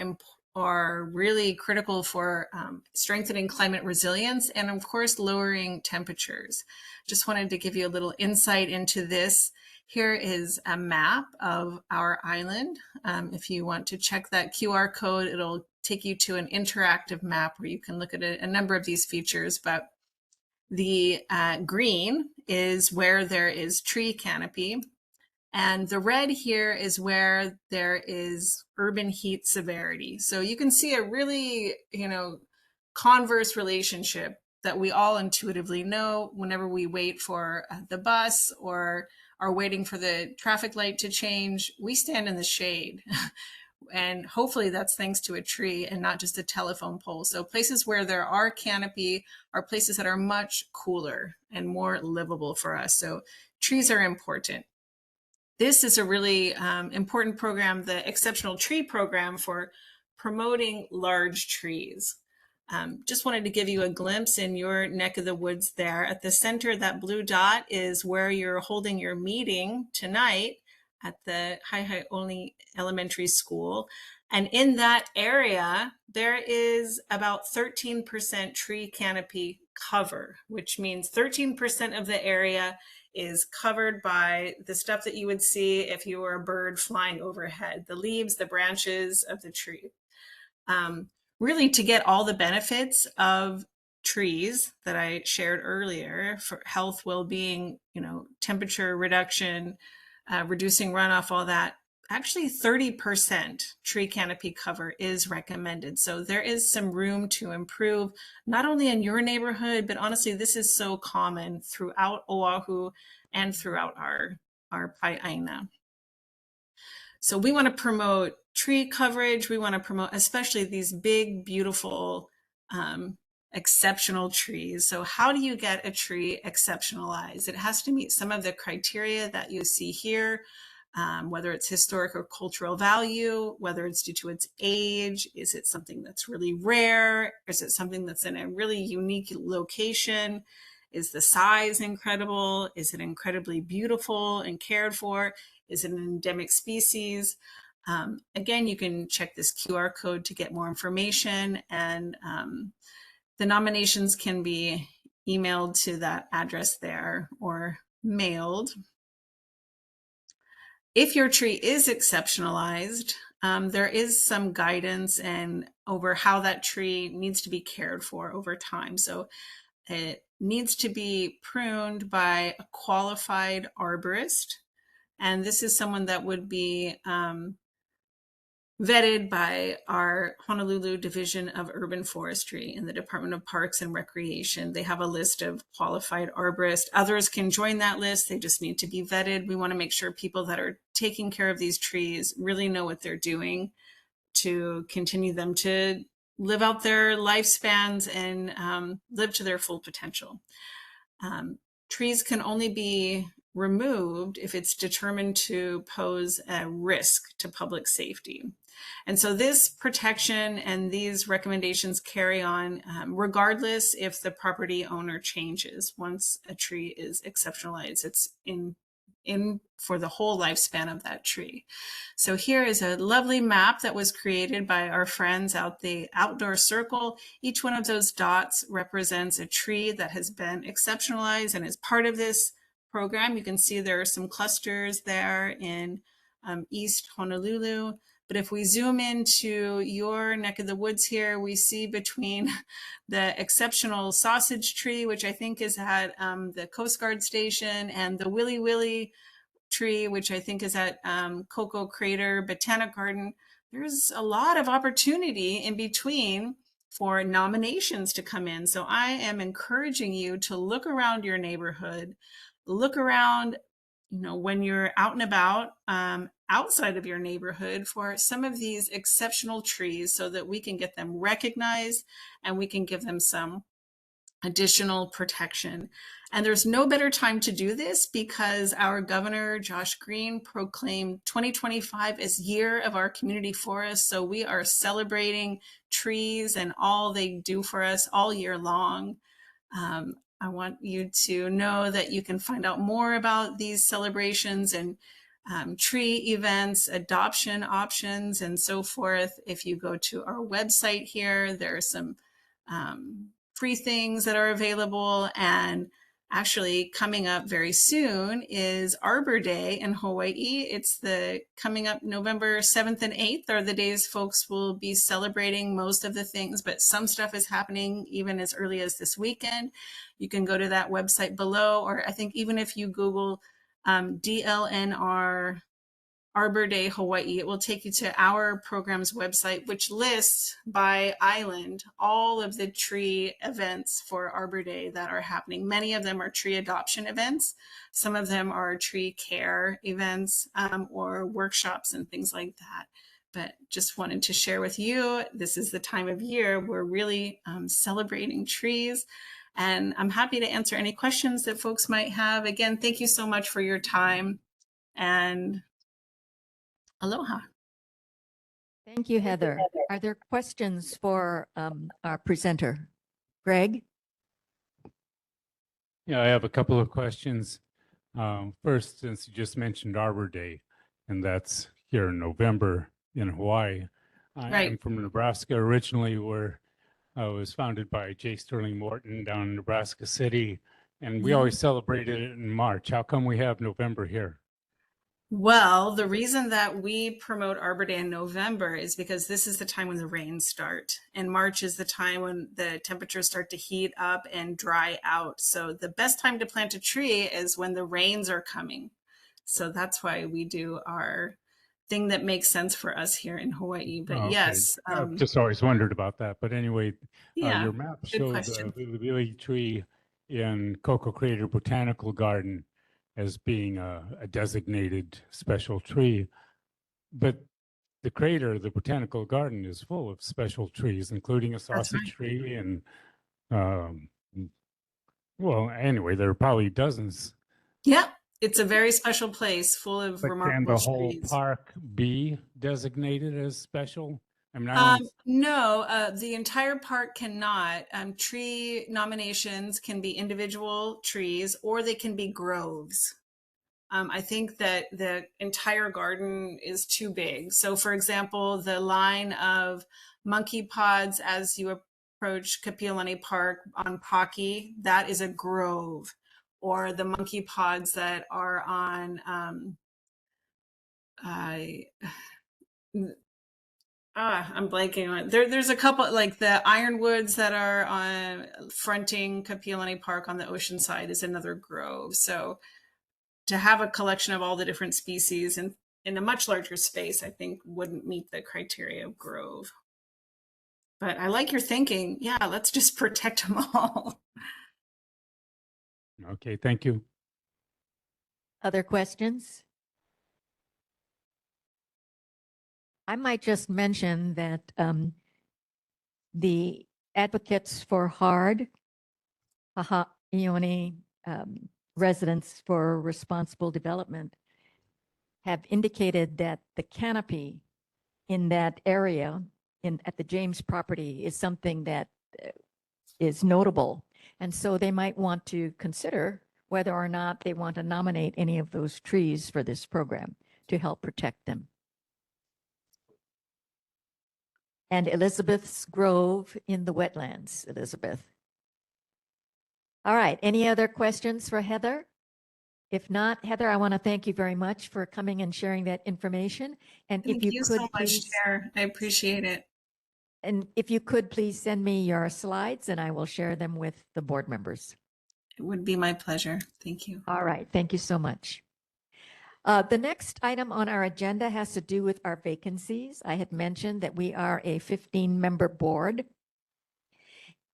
really critical for strengthening climate resilience and, of course, lowering temperatures. Just wanted to give you a little insight into this. Here is a map of our island. If you want to check that QR code, it'll take you to an interactive map where you can look at a number of these features. But the green is where there is tree canopy. And the red here is where there is urban heat severity. So you can see a really, converse relationship that we all intuitively know whenever we wait for the bus or are waiting for the traffic light to change, we stand in the shade. And hopefully that's thanks to a tree and not just a telephone pole. So places where there are canopy are places that are much cooler and more livable for us. So trees are important. This is a really important program, the Exceptional Tree Program, for promoting large trees. Just wanted to give you a glimpse in your neck of the woods there. At the center, that blue dot is where you're holding your meeting tonight at the Hawaiʻi Elementary School. And in that area, there is about 13% tree canopy cover, which means 13% of the area is covered by the stuff that you would see if you were a bird flying overhead, the leaves, the branches of the tree. Really, to get all the benefits of trees that I shared earlier for health, well-being, temperature reduction, reducing runoff, all that, actually 30% tree canopy cover is recommended. So there is some room to improve, not only in your neighborhood, but honestly, this is so common throughout Oahu and throughout our Pai'aina. So we want to promote tree coverage. We want to promote especially these big, beautiful, exceptional trees. So how do you get a tree exceptionalized? It has to meet some of the criteria that you see here, whether it's historic or cultural value, whether it's due to its age, is it something that's really rare? Is it something that's in a really unique location? Is the size incredible? Is it incredibly beautiful and cared for? Is it an endemic species? Again, you can check this QR code to get more information, and the nominations can be emailed to that address there or mailed. If your tree is exceptionalized, there is some guidance and over how that tree needs to be cared for over time. So it needs to be pruned by a qualified arborist. And this is someone that would be vetted by our Honolulu Division of Urban Forestry in the Department of Parks and Recreation. They have a list of qualified arborists. Others can join that list. They just need to be vetted. We want to make sure people that are taking care of these trees really know what they're doing to continue them to live out their lifespans and live to their full potential. Trees can only be removed if it's determined to pose a risk to public safety. And so this protection and these recommendations carry on regardless if the property owner changes. Once a tree is exceptionalized, it's in for the whole lifespan of that tree. So here is a lovely map that was created by our friends out the outdoor circle. Each one of those dots represents a tree that has been exceptionalized and is part of this program. You can see there are some clusters there in East Honolulu. But if we zoom into your neck of the woods here, we see between the exceptional sausage tree, which I think is at the Coast Guard station, and the Willy Willy tree, which I think is at Cocoa Crater Botanic Garden, there's a lot of opportunity in between for nominations to come in. So I am encouraging you to look around your neighborhood, look around, when you're out and about outside of your neighborhood for some of these exceptional trees so that we can get them recognized and we can give them some additional protection. And there's no better time to do this because our governor, Josh Green, proclaimed 2025 as Year of our Community Forest. So we are celebrating trees and all they do for us all year long. I want you to know that you can find out more about these celebrations and tree events, adoption options, and so forth. If you go to our website here, there are some free things that are available. And actually coming up very soon is Arbor Day in Hawaii. It's coming up November 7th and 8th are the days folks will be celebrating most of the things, but some stuff is happening even as early as this weekend. You can go to that website below, or I think even if you Google DLNR Arbor Day Hawaii, it will take you to our program's website, which lists by island all of the tree events for Arbor Day that are happening. Many of them are tree adoption events. Some of them are tree care events or workshops and things like that. But just wanted to share with you, this is the time of year we're really celebrating trees. And I'm happy to answer any questions that folks might have. Again, thank you so much for your time, and aloha. Thank you, Heather. Are there questions for our presenter? Greg? Yeah, I have a couple of questions. First, since you just mentioned Arbor Day, and that's here in November in Hawaii. Right. I'm from Nebraska originally, where I was founded by J. Sterling Morton down in Nebraska City, and we always celebrated it in March. How come we have November here? Well, the reason that we promote Arbor Day in November is because this is the time when the rains start, and March is the time when the temperatures start to heat up and dry out. So the best time to plant a tree is when the rains are coming. So that's why we do our thing that makes sense for us here in Hawaii. But Okay. yes, I've just always wondered about that. But anyway, yeah, your map good showed question. the lily tree in Cocoa Crater Botanical Garden as being a designated special tree. But the crater, the botanical garden, is full of special trees, including a sausage tree. And well, anyway, there are probably dozens. Yeah, it's a very special place full of But can remarkable the whole trees. park be designated as special? I mean, I only No, the entire park cannot. Tree nominations can be individual trees or they can be groves. I think that the entire garden is too big. So for example, the line of monkey pods as you approach Kapiolani Park on Pocky, that is a grove, or the monkey pods that are on I'm blanking on there's a couple, like the ironwoods that are on fronting Kapiolani Park on the ocean side is another grove. So to have a collection of all the different species in a much larger space, I think wouldn't meet the criteria of grove. But I like your thinking. Yeah, let's just protect them all. Okay, thank you. Other questions? I might just mention that the advocates for HARD, Hawaiʻi Residents for Responsible Development, have indicated that the canopy in that area at the James property is something that is notable. And so they might want to consider whether or not they want to nominate any of those trees for this program to help protect them. And Elizabeth's Grove in the wetlands, Elizabeth. All right, any other questions for Heather? If not, Heather, I want to thank you very much for coming and sharing that information. And Thank if you you could so much, please, Chair. I appreciate it. and if you could please send me your slides and I will share them with the board members. It would be my pleasure. Thank you. All right, thank you so much. The next item on our agenda has to do with our vacancies. I had mentioned that we are a 15-member board.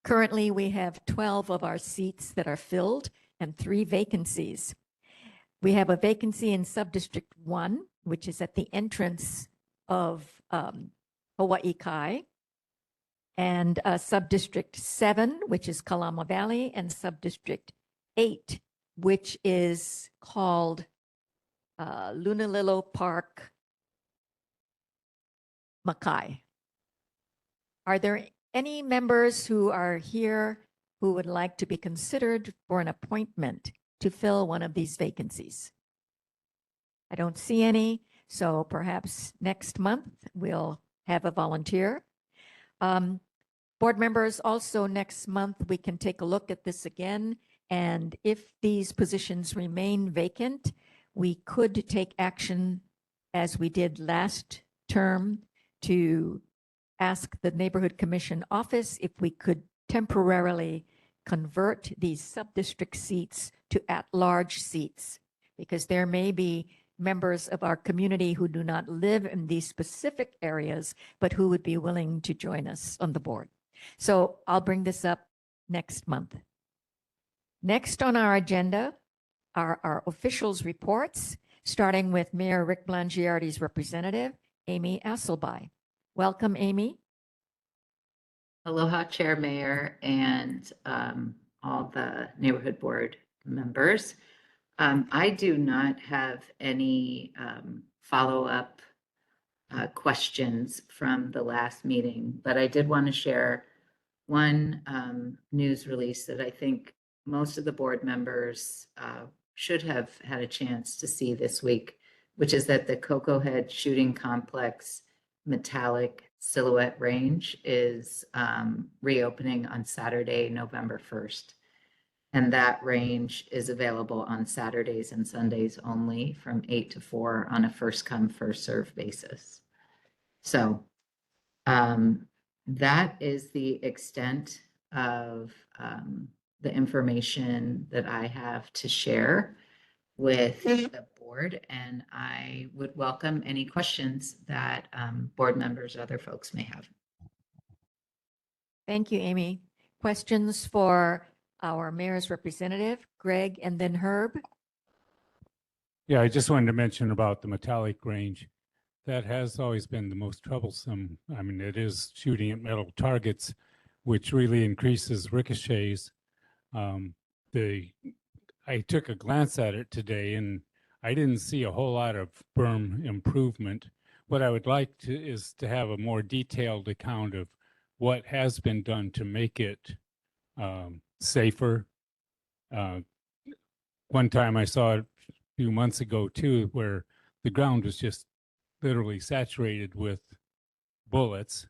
Currently, we have 12 of our seats that are filled and 3 vacancies. We have a vacancy in Subdistrict 1, which is at the entrance of Hawaiʻi Kai, and Subdistrict 7, which is Kalama Valley, and Subdistrict 8, which is called Lunalilo Park, Makai. Are there any members who are here who would like to be considered for an appointment to fill one of these vacancies? I don't see any, so perhaps next month we'll have a volunteer. Board members, also next month we can take a look at this again, and if these positions remain vacant, we could take action as we did last term to ask the Neighborhood Commission office if we could temporarily convert these sub-district seats to at-large seats, because there may be members of our community who do not live in these specific areas, but who would be willing to join us on the board. So I'll bring this up next month. Next on our agenda are our officials' reports, starting with Mayor Rick Blangiardi's representative, Amy Asselby. Welcome, Amy. Aloha, Chair, Mayor, and all the neighborhood board members. I do not have any follow-up questions from the last meeting, but I did want to share one news release that I think most of the board members should have had a chance to see this week, which is that the Cocoa Head Shooting Complex Metallic Silhouette Range is reopening on Saturday, November 1st. And that range is available on Saturdays and Sundays only from 8 to 4 on a first come, first serve basis. So that is the extent of the information that I have to share with the board, and I would welcome any questions that board members or other folks may have. Thank you, Amy. Questions for our mayor's representative, Greg, and then Herb? Yeah, I just wanted to mention about the metallic range. That has always been the most troublesome. I mean, it is shooting at metal targets, which really increases ricochets. I took a glance at it today and I didn't see a whole lot of berm improvement. What I would like is to have a more detailed account of what has been done to make it safer. One time I saw it a few months ago too, where the ground was just literally saturated with bullets,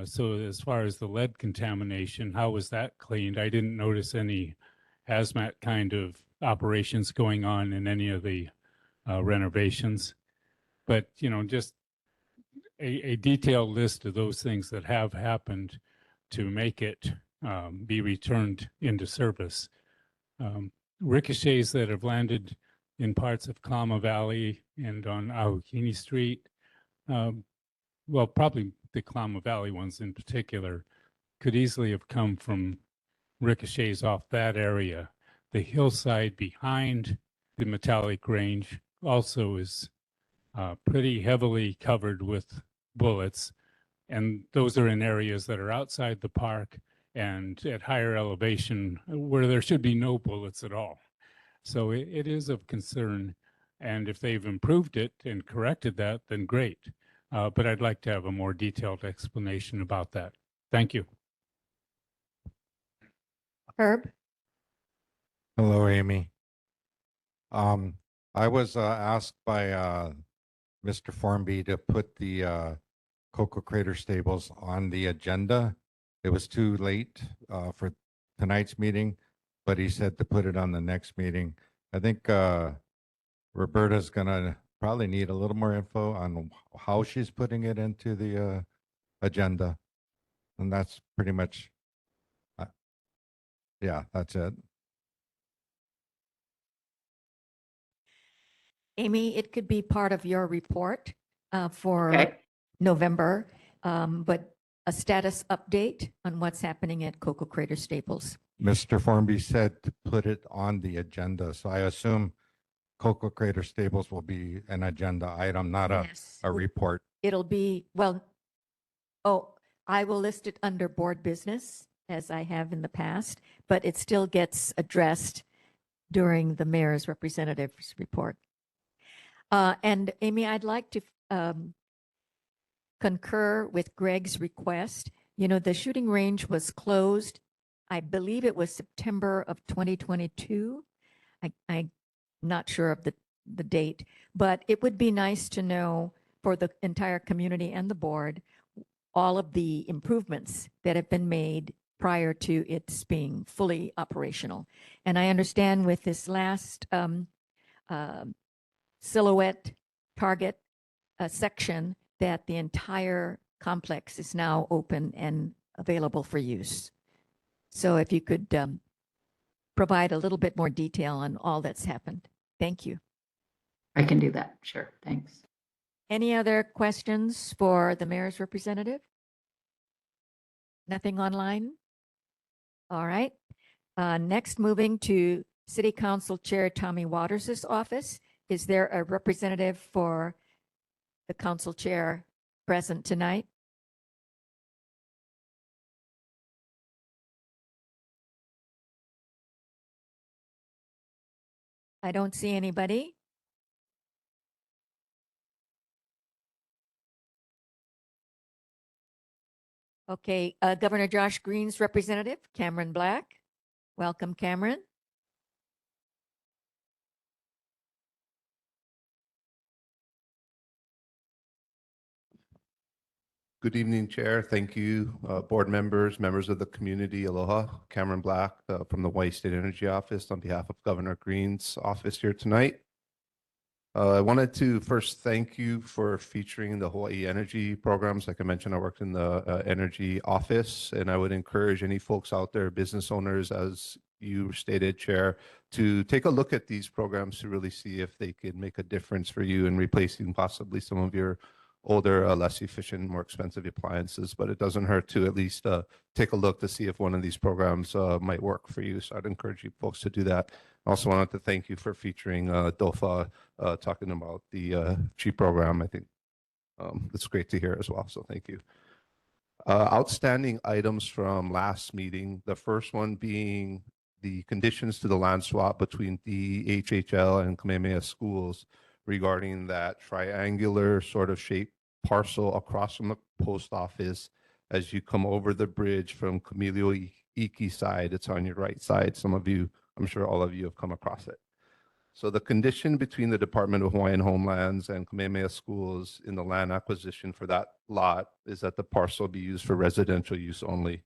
So as far as the lead contamination, how was that cleaned? I didn't notice any hazmat kind of operations going on in any of the renovations. But, you know, just a detailed list of those things that have happened to make it be returned into service. Ricochets that have landed in parts of Kalama Valley and on Ahukini Street, well, probably the Kalama Valley ones in particular, could easily have come from ricochets off that area. The hillside behind the metallic range also is pretty heavily covered with bullets. And those are in areas that are outside the park and at higher elevation where there should be no bullets at all. So it is of concern. And if they've improved it and corrected that, then great. But I'd like to have a more detailed explanation about that. Thank you. Herb? Hello, Amy. I was asked by Mr. Formby to put the Cocoa Crater Stables on the agenda. It was too late for tonight's meeting, but he said to put it on the next meeting. I think Roberta's gonna probably need a little more info on how she's putting it into the agenda. And that's pretty much, yeah, that's it. Amy, it could be part of your report for Okay. November, but a status update on what's happening at Cocoa Crater Staples. Mr. Formby said to put it on the agenda, so I assume Cocoa Crater Stables will be an agenda item, not Yes. a report. It'll be, well, oh, I will list it under board business as I have in the past, but it still gets addressed during the mayor's representative's report. And Amy, I'd like to concur with Greg's request. You know, the shooting range was closed, I believe it was September of 2022. I'm not sure of the date, but it would be nice to know for the entire community and the board, all of the improvements that have been made prior to its being fully operational. And I understand with this last silhouette target section that the entire complex is now open and available for use. So if you could provide a little bit more detail on all that's happened. Thank you. I can do that. Sure. Thanks. Any other questions for the mayor's representative? Nothing online? All right. Next, moving to City Council Chair Tommy Waters' office. Is there a representative for the council chair present tonight? I don't see anybody. Okay, Governor Josh Green's representative, Cameron Black. Welcome, Cameron. Good evening, Chair. Thank you, board members, members of the community. Aloha. Cameron Black from the Hawaiʻi State Energy Office on behalf of Governor Green's office here tonight. I wanted to first thank you for featuring the Hawaiʻi energy programs. Like I mentioned, I worked in the energy office, and I would encourage any folks out there, business owners, as you stated, Chair, to take a look at these programs to really see if they could make a difference for you in replacing possibly some of your older, less efficient, more expensive appliances. But it doesn't hurt to at least take a look to see if one of these programs might work for you. So I'd encourage you folks to do that. I also wanted to thank you for featuring DOFA talking about the CHI program. I think it's great to hear as well. So thank you. Outstanding items from last meeting. The first one being the conditions to the land swap between the HHL and Kamehameha schools regarding that triangular sort of shaped parcel across from the post office as you come over the bridge from Camilo Iki side. It's on your right side. Some of you, I'm sure all of you have come across it. So the condition between the Department of Hawaiian Homelands and Kamehameha Schools in the land acquisition for that lot is that the parcel be used for residential use only.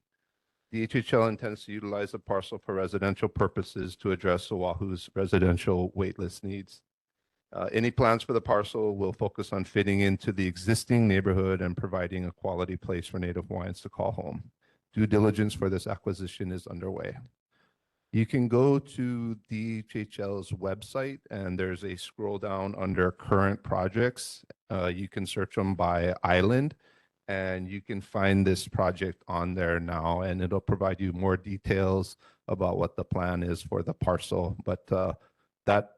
The HHL intends to utilize the parcel for residential purposes to address Oahu's residential waitlist needs. Any plans for the parcel will focus on fitting into the existing neighborhood and providing a quality place for Native Hawaiians to call home. Due diligence for this acquisition is underway. You can go to DHHL's website and there's a scroll down under current projects. You can search them by island and you can find this project on there now and it'll provide you more details about what the plan is for the parcel. But that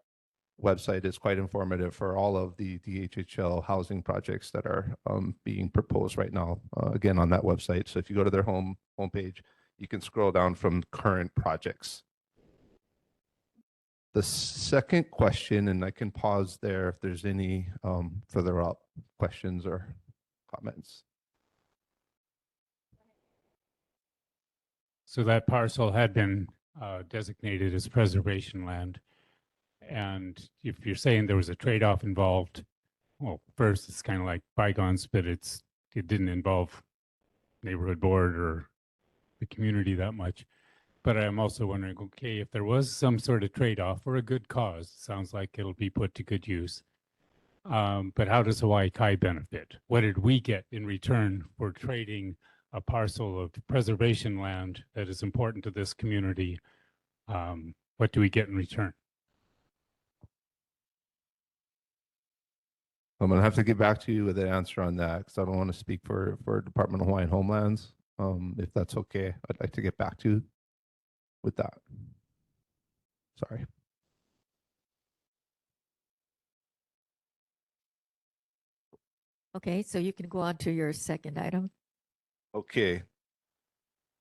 website is quite informative for all of the DHHL housing projects that are being proposed right now, again, on that website. So if you go to their homepage, you can scroll down from current projects. The second question, and I can pause there if there's any further up questions or comments. So that parcel had been designated as preservation land. And if you're saying there was a trade-off involved, well, first it's kind of like bygones, but it didn't involve neighborhood board or the community that much. But I'm also wondering, okay, if there was some sort of trade-off for a good cause, sounds like it'll be put to good use. But how does Hawaii Kai benefit? What did we get in return for trading a parcel of preservation land that is important to this community? What do we get in return? I'm going to have to get back to you with an answer on that because I don't want to speak for Department of Hawaiian Homelands. If that's okay, I'd like to get back to you with that. Sorry. Okay, so you can go on to your second item. Okay.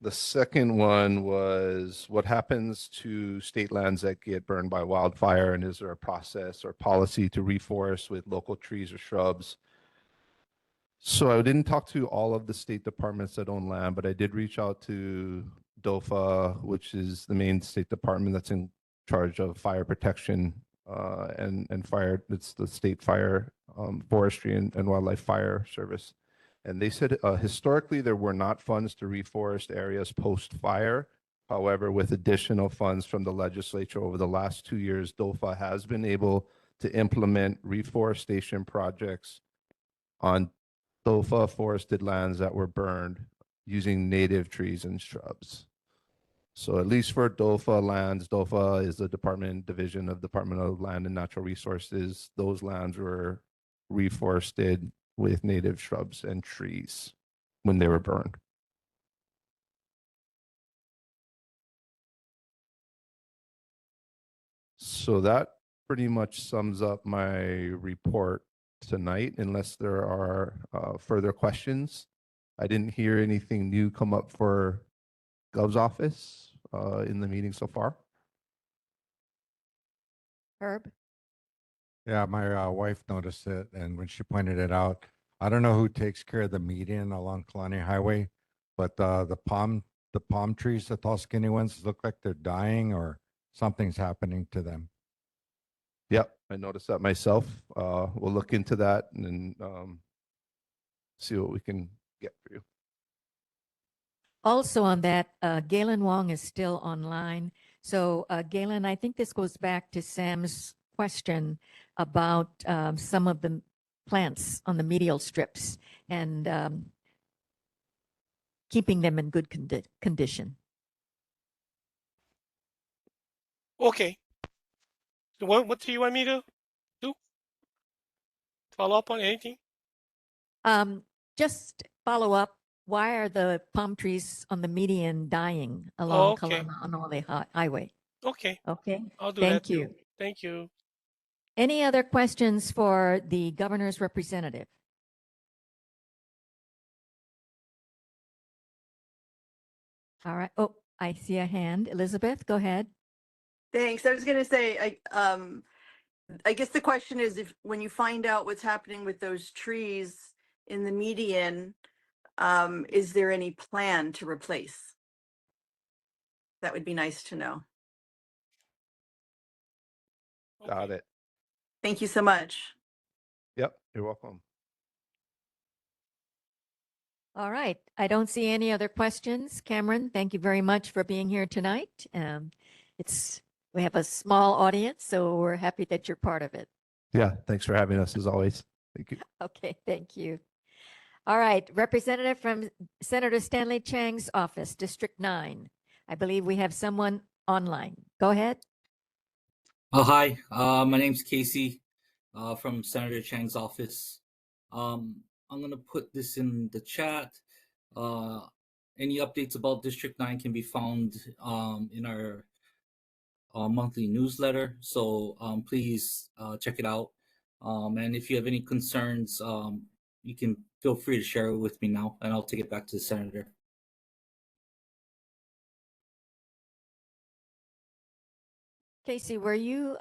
The second one was what happens to state lands that get burned by wildfire, and is there a process or policy to reforest with local trees or shrubs? So I didn't talk to all of the state departments that own land, but I did reach out to DOFA, which is the main state department that's in charge of fire protection and fire. It's the state fire, forestry and wildlife fire service. And they said historically there were not funds to reforest areas post-fire. However, with additional funds from the legislature over the last 2 years, DOFA has been able to implement reforestation projects on DOFA forested lands that were burned using native trees and shrubs. So at least for DOFA lands, DOFA is the division of Department of Land and Natural Resources. Those lands were reforested with native shrubs and trees when they were burned. So that pretty much sums up my report tonight, unless there are further questions. I didn't hear anything new come up for Gov's office in the meeting so far. Herb? Yeah, my wife noticed it, and when she pointed it out, I don't know who takes care of the median along Kalani Highway, but the palm trees, the tall skinny ones, look like they're dying or something's happening to them. Yep, I noticed that myself. We'll look into that and see what we can get for you. Also on that, Galen Wong is still online. So Galen, I think this goes back to Sam's question about some of the plants on the medial strips and keeping them in good condition. Okay. So what do you want me to do? Follow up on anything? Just follow up. Why are the palm trees on the median dying Oh, along okay. Kalana'anole Highway? Okay. Okay. I'll do Thank that you. too. Thank you. Any other questions for the governor's representative? All right. Oh, I see a hand. Elizabeth, go ahead. Thanks. I was going to say, I guess the question is if when you find out what's happening with those trees in the median, is there any plan to replace? That would be nice to know. Got it. Thank you so much. Yep, you're welcome. All right. I don't see any other questions. Cameron, thank you very much for being here tonight. We have a small audience, so we're happy that you're part of it. Yeah, thanks for having us as always. Thank you. Okay, thank you. All right, representative from Senator Stanley Chang's office, District 9. I believe we have someone online. Go ahead. Oh, hi. My name's Casey from Senator Chang's office. I'm going to put this in the chat. Any updates about District 9 can be found in our monthly newsletter. So please check it out. And if you have any concerns, you can feel free to share it with me now, and I'll take it back to the senator. Casey, were you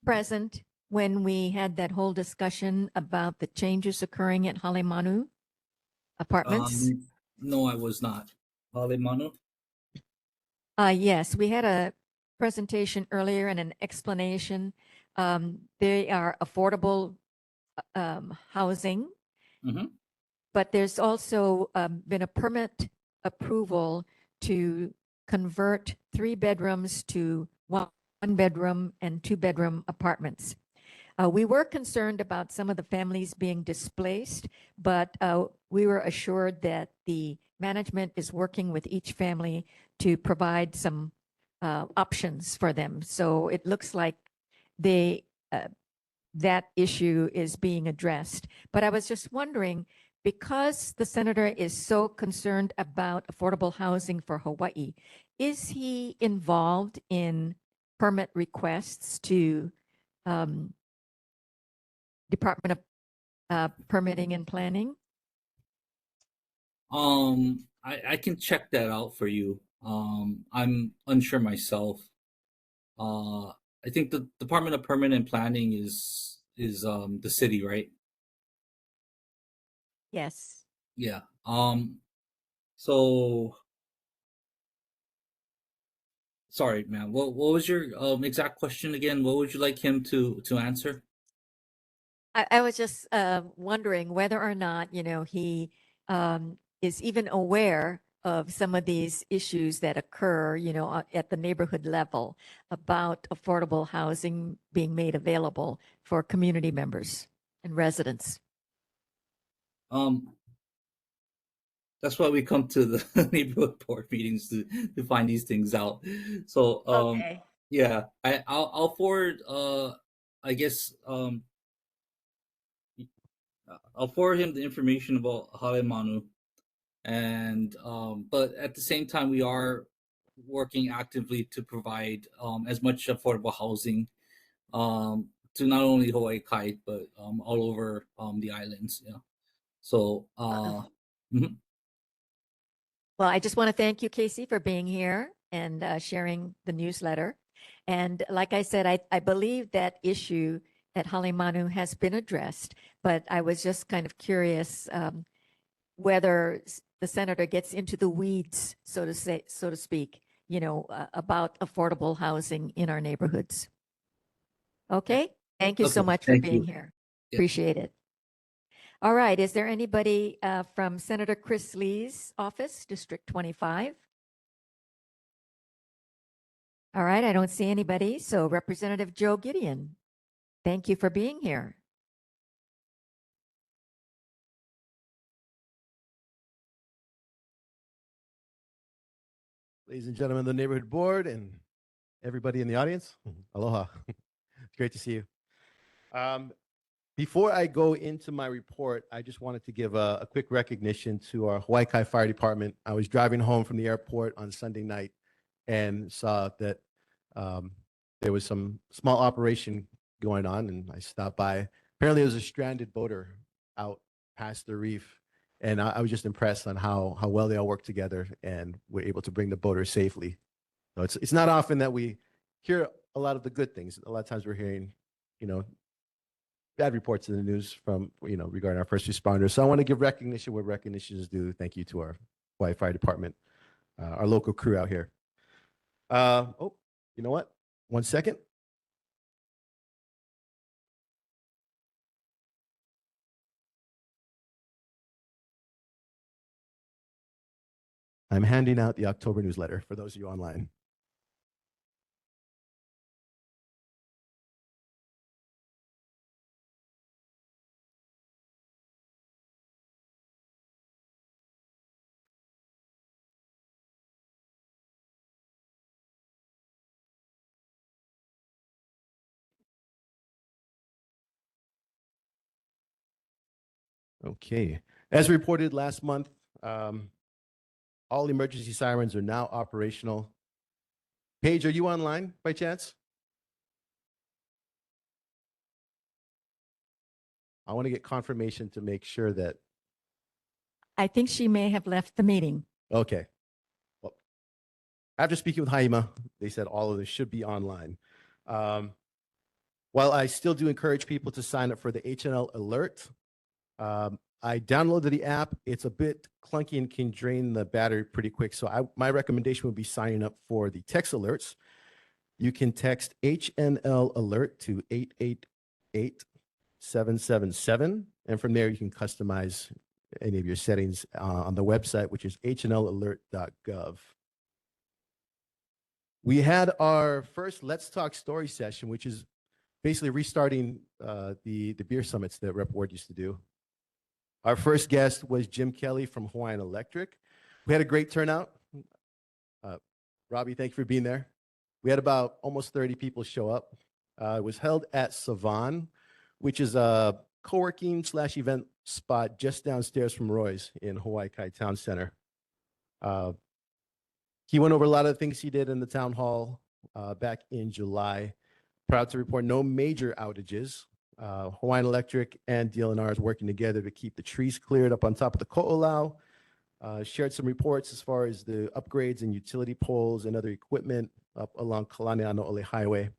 present when we had that whole discussion about the changes occurring at Halemanu Apartments? No, I was not. Halemanu? Yes, we had a presentation earlier and an explanation. They are affordable housing, but there's also been a permit approval to convert 3 bedrooms to 1 bedroom and 2 bedroom apartments. We were concerned about some of the families being displaced, but we were assured that the management is working with each family to provide some options for them. So it looks like that issue is being addressed. But I was just wondering, because the senator is so concerned about affordable housing for Hawaii, is he involved in permit requests to Department of Permitting and Planning? I can check that out for you. I'm unsure myself. I think the Department of Permitting and Planning is the city, right? Yes. Yeah. So sorry, ma'am. What was your exact question again? What would you like him to answer? I was just wondering whether or not, he is even aware of some of these issues that occur, at the neighborhood level about affordable housing being made available for community members and residents. That's why we come to the neighborhood board meetings to find these things out. So Okay. yeah, I'll forward I guess I'll forward him the information about Halemanu, and but at the same time we are working actively to provide as much affordable housing to not only Hawaii Kai but all over the islands. Yeah. So mhm. Well, I just want to thank you, Casey, for being here and sharing the newsletter. And like I said, I believe that issue at Halemanu has been addressed, but I was just kind of curious whether the senator gets into the weeds, so to speak, about affordable housing in our neighborhoods. Okay. Thank you so Okay, much for thank being you. here. Yeah. Appreciate it. All right. Is there anybody from Senator Chris Lee's office, District 25? All right. I don't see anybody. So Representative Joe Gideon, thank you for being here. Ladies and gentlemen of the neighborhood board and everybody in the audience, aloha. It's great to see you. Before I go into my report, I just wanted to give a quick recognition to our Hawaii Kai Fire Department. I was driving home from the airport on Sunday night and saw that there was some small operation going on, and I stopped by. Apparently, there was a stranded boater out past the reef, and I was just impressed on how well they all work together and were able to bring the boater safely. So it's not often that we hear a lot of the good things. A lot of times we're hearing, bad reports in the news from, regarding our first responders. So I want to give recognition where recognition is due. Thank you to our Hawaii Fire Department, our local crew out here. Oh, you know what? 1 second. I'm handing out the October newsletter for those of you online. Okay. As reported last month, all emergency sirens are now operational. Paige, are you online by chance? I want to get confirmation to make sure that, I think she may have left the meeting. okay. Well, after speaking with Haima, they said all of this should be online. While I still do encourage people to sign up for the HNL alert, I downloaded the app. It's a bit clunky and can drain the battery pretty quick. So my recommendation would be signing up for the text alerts. You can text HNL alert to 888-777. And from there, you can customize any of your settings on the website, which is hnlalert.gov. We had our first Let's Talk Story session, which is basically restarting the beer summits that Rep. Ward used to do. Our first guest was Jim Kelly from Hawaiian Electric. We had a great turnout. Robbie, thank you for being there. We had about almost 30 people show up. It was held at Savan, which is a co-working/event spot just downstairs from Roy's in Hawaii Kai Town Center. He went over a lot of the things he did in the town hall back in July. Proud to report no major outages. Hawaiian Electric and DLNR is working together to keep the trees cleared up on top of the ko'olau. Shared some reports as far as the upgrades and utility poles and other equipment up along Kalani'anaole Highway.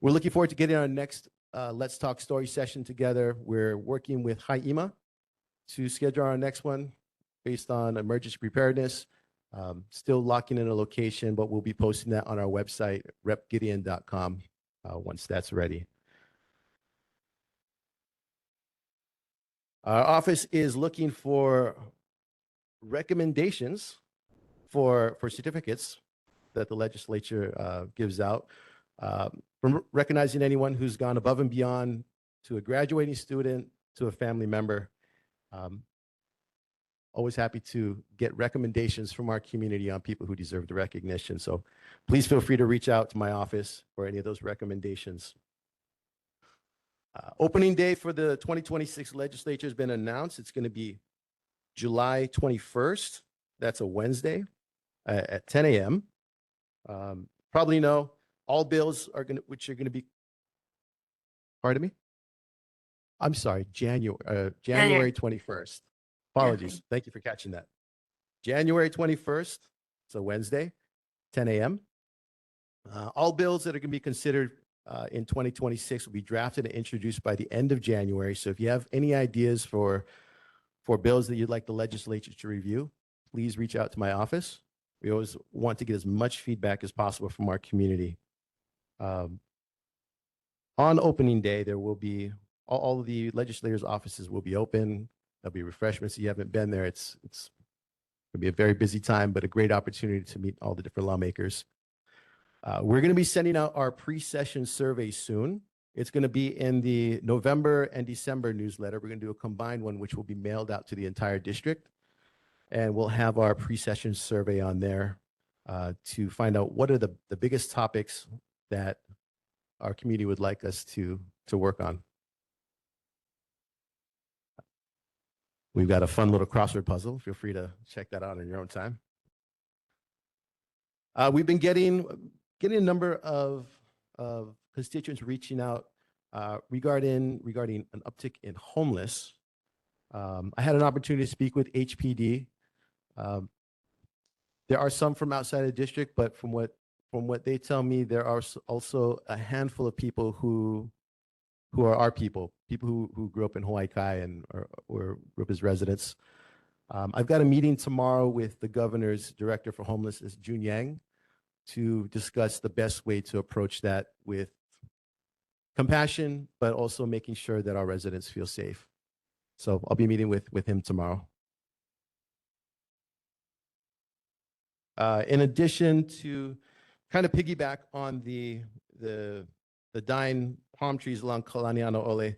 We're looking forward to getting our next Let's Talk Story session together. We're working with Haima to schedule our next one based on emergency preparedness. Still locking in a location, but we'll be posting that on our website, repgideon.com, once that's ready. Our office is looking for recommendations for certificates that the legislature gives out, from recognizing anyone who's gone above and beyond to a graduating student to a family member. Always happy to get recommendations from our community on people who deserve the recognition. So please feel free to reach out to my office for any of those recommendations. Opening day for the 2026 legislature has been announced. It's going to be July 21st. That's a Wednesday at 10 a.m. Probably know all bills are going to, which are going to be, pardon me? I'm sorry, January 21st. Apologies. Thank you for catching that. January 21st. It's a Wednesday, 10 a.m. All bills that are going to be considered in 2026 will be drafted and introduced by the end of January. So if you have any ideas for bills that you'd like the legislature to review, please reach out to my office. We always want to get as much feedback as possible from our community. On opening day, there will be all of the legislators' offices will be open. There'll be refreshments. If you haven't been there, it's going to be a very busy time, but a great opportunity to meet all the different lawmakers. We're going to be sending out our pre-session survey soon. It's going to be in the November and December newsletter. We're going to do a combined one, which will be mailed out to the entire district. And we'll have our pre-session survey on there to find out what are the biggest topics that our community would like us to work on. We've got a fun little crossword puzzle. Feel free to check that out in your own time. We've been getting a number of constituents reaching out regarding an uptick in homeless. I had an opportunity to speak with HPD. There are some from outside the district, but from what they tell me, there are also a handful of people who are our people who grew up in Hawaii Kai and or grew up as residents. I've got a meeting tomorrow with the governor's director for homelessness, June Yang, to discuss the best way to approach that with compassion, but also making sure that our residents feel safe. So I'll be meeting with him tomorrow. In addition to kind of piggyback on the dying palm trees along Kalaniano Ole,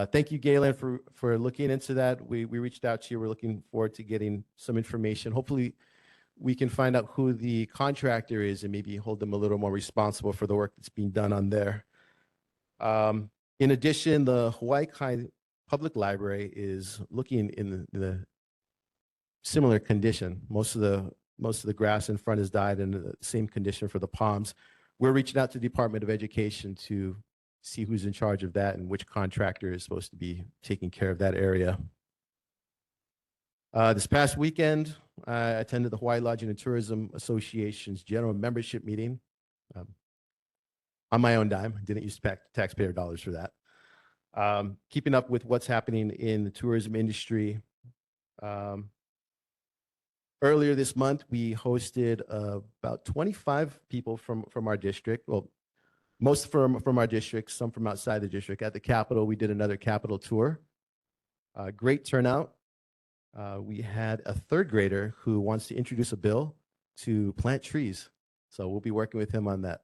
thank you, Galen, for looking into that. We reached out to you. We're looking forward to getting some information. Hopefully, we can find out who the contractor is and maybe hold them a little more responsible for the work that's being done on there. In addition, the Hawaii Public Library is looking in the similar condition. Most of the grass in front has died, in the same condition for the palms. We're reaching out to the Department of Education to see who's in charge of that and which contractor is supposed to be taking care of that area. This past weekend, I attended the Hawaii Lodging and Tourism Association's general membership meeting on my own dime. Didn't use taxpayer dollars for that. Keeping up with what's happening in the tourism industry. Earlier this month, we hosted about 25 people from our district. Well, most from our district, some from outside the district. At the Capitol, we did another Capitol tour. Great turnout. We had a third grader who wants to introduce a bill to plant trees. So we'll be working with him on that.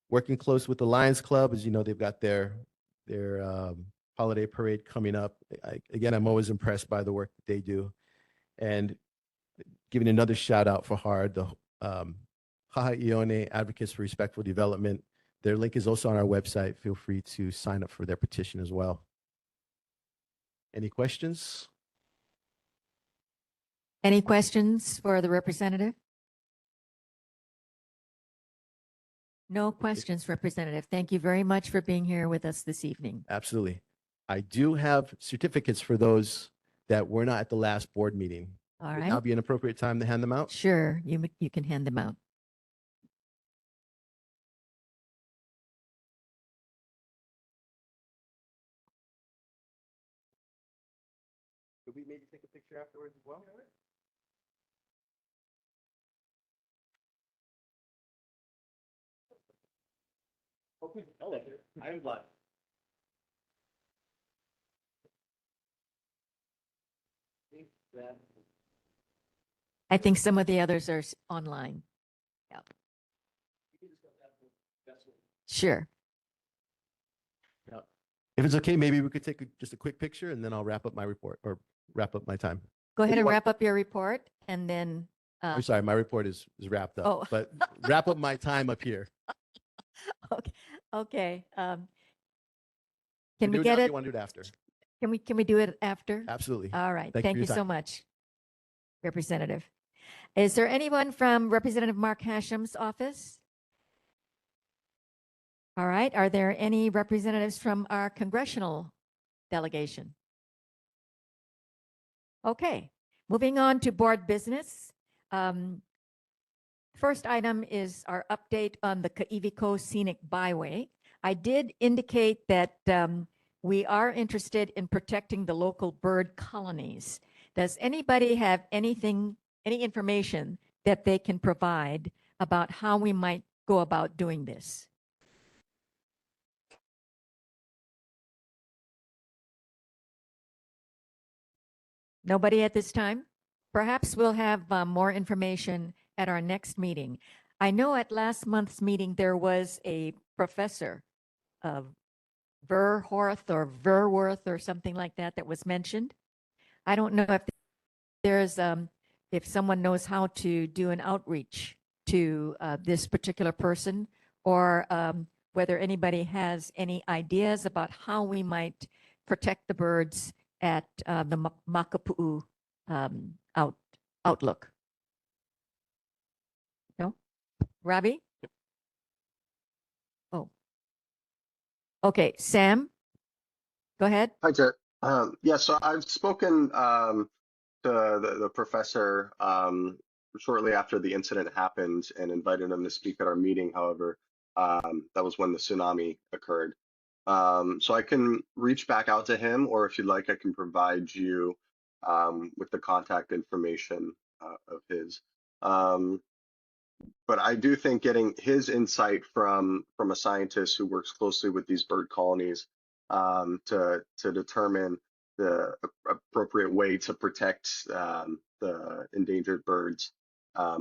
Working close with the Lions Club. As you know, they've got their holiday parade coming up. Again, I'm always impressed by the work that they do. And giving another shout out for HARD, the Hawaiʻi Advocates for Respectful Development. Their link is also on our website. Feel free to sign up for their petition as well. Any questions? Any questions for the representative? No questions, Representative. Thank you very much for being here with us this evening. Absolutely. I do have certificates for those that were not at the last board meeting. All Would right. now be an appropriate time to hand them out? Sure, you can hand them out. Could we maybe take a picture afterwards as well? I am blood. I think some of the others are online. Yeah. Sure. If it's okay, maybe we could take just a quick picture and then I'll wrap up my report or wrap up my time. Go ahead If you and want- wrap up your report and then. I'm sorry, my report is wrapped up, Oh. but wrap up my time up here. Okay. Okay. Can You we do it get now, it? you want to do it after? Can we do it after? Absolutely. All right. Thank you Thank for you your so time. much, Representative. Is there anyone from Representative Mark Hasham's office? All right. Are there any representatives from our congressional delegation? Okay. Moving on to board business. First item is our update on the Ka'iviko Scenic Byway. I did indicate that we are interested in protecting the local bird colonies. Does anybody have any information that they can provide about how we might go about doing this? Nobody at this time? Perhaps we'll have more information at our next meeting. I know at last month's meeting, there was a professor of Verhorth or Verworth or something like that that was mentioned. I don't know if there's, if someone knows how to do an outreach to this particular person or whether anybody has any ideas about how we might protect the birds at the Makapu'u outlook. No? Robbie? Oh. Okay, Sam? Go ahead. Hi, Chair. Yeah, so I've spoken to the professor shortly after the incident happened and invited him to speak at our meeting. However, that was when the tsunami occurred. So I can reach back out to him, or if you'd like, I can provide you with the contact information of his. But I do think getting his insight from a scientist who works closely with these bird colonies to determine appropriate way to protect the endangered birds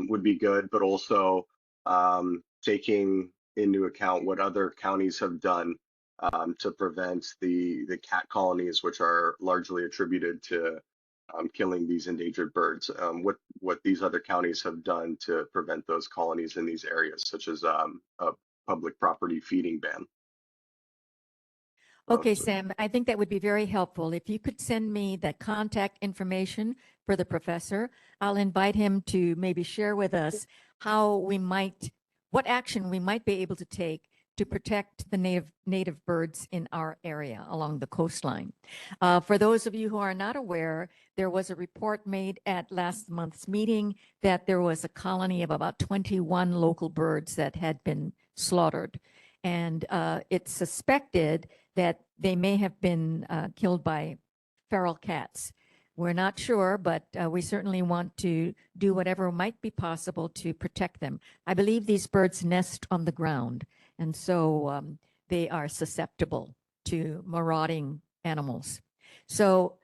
would be good, but also taking into account what other counties have done to prevent the cat colonies, which are largely attributed to killing these endangered birds. What these other counties have done to prevent those colonies in these areas, such as a public property feeding ban. Okay, Sam, I think that would be very helpful. If you could send me the contact information for the professor, I'll invite him to maybe share with us what action we might be able to take to protect the native birds in our area along the coastline. For those of you who are not aware, there was a report made at last month's meeting that there was a colony of about 21 local birds that had been slaughtered. And it's suspected that they may have been killed by feral cats. We're not sure, but we certainly want to do whatever might be possible to protect them. I believe these birds nest on the ground, and so they are susceptible to marauding animals. So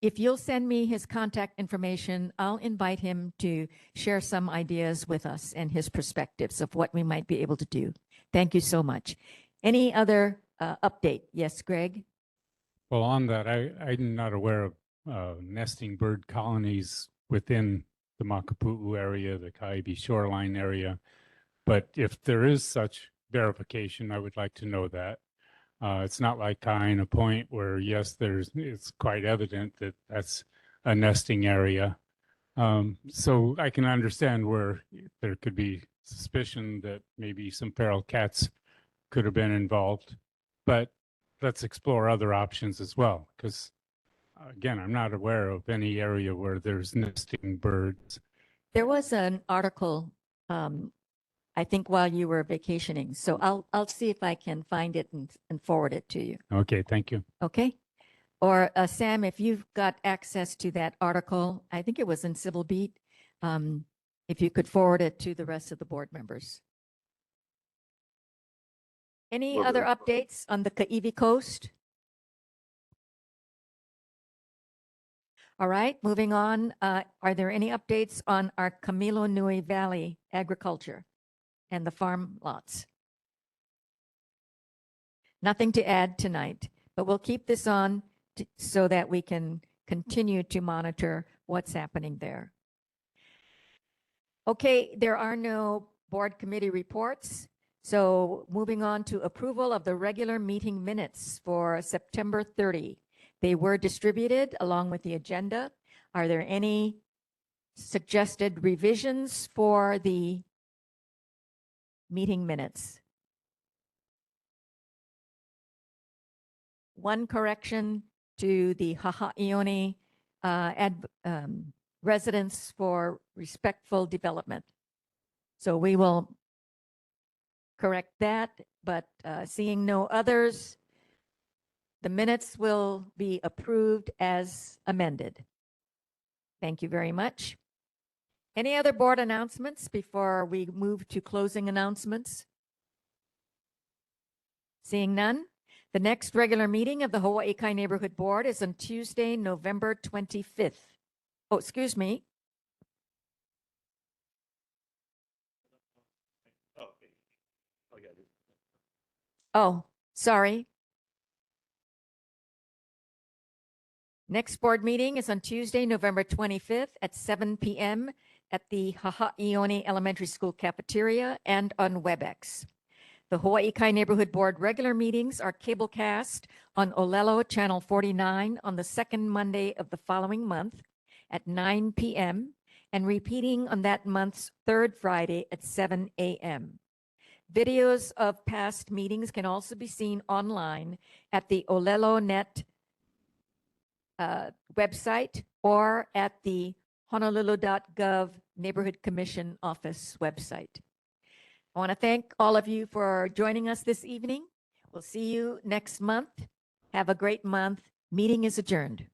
if you'll send me his contact information, I'll invite him to share some ideas with us and his perspectives of what we might be able to do. Thank you so much. Any other update? Yes, Greg? Well, on that, I'm not aware of nesting bird colonies within the Makapu'u area, the Kaibi shoreline area. But if there is such verification, I would like to know that. It's not like Kaina Point where, yes, it's quite evident that that's a nesting area. So I can understand where there could be suspicion that maybe some feral cats could have been involved. But let's explore other options as well, because again, I'm not aware of any area where there's nesting birds. There was an article, I think, while you were vacationing. So I'll see if I can find it and forward it to you. Okay, thank you. Okay. Or Sam, if you've got access to that article, I think it was in Civil Beat, if you could forward it to the rest of the board members. Any other updates on the Kaiwi Coast? All right, moving on. Are there any updates on our Kamilo Nui Valley agriculture and the farm lots? Nothing to add tonight, but we'll keep this on so that we can continue to monitor what's happening there. Okay, there are no board committee reports. So moving on to approval of the regular meeting minutes for September 30. They were distributed along with the agenda. Are there any suggested revisions for the meeting minutes? One correction to the Hawaiʻi residents for respectful development. So we will correct that, but seeing no others, the minutes will be approved as amended. Thank you very much. Any other board announcements before we move to closing announcements? Seeing none, the next regular meeting of the Hawaii Kai Neighborhood Board is on Tuesday, November 25th. Oh, excuse me. Oh, sorry. Next board meeting is on Tuesday, November 25th at 7 p.m. at the Hahaiʻi Elementary School cafeteria and on WebEx. The Hawaii Kai Neighborhood Board regular meetings are cablecast on Olelo Channel 49 on the second Monday of the following month at 9 p.m. and repeating on that month's third Friday at 7 a.m. Videos of past meetings can also be seen online at the OleloNet website or at the Honolulu.gov Neighborhood Commission Office website. I want to thank all of you for joining us this evening. We'll see you next month. Have a great month. Meeting is adjourned.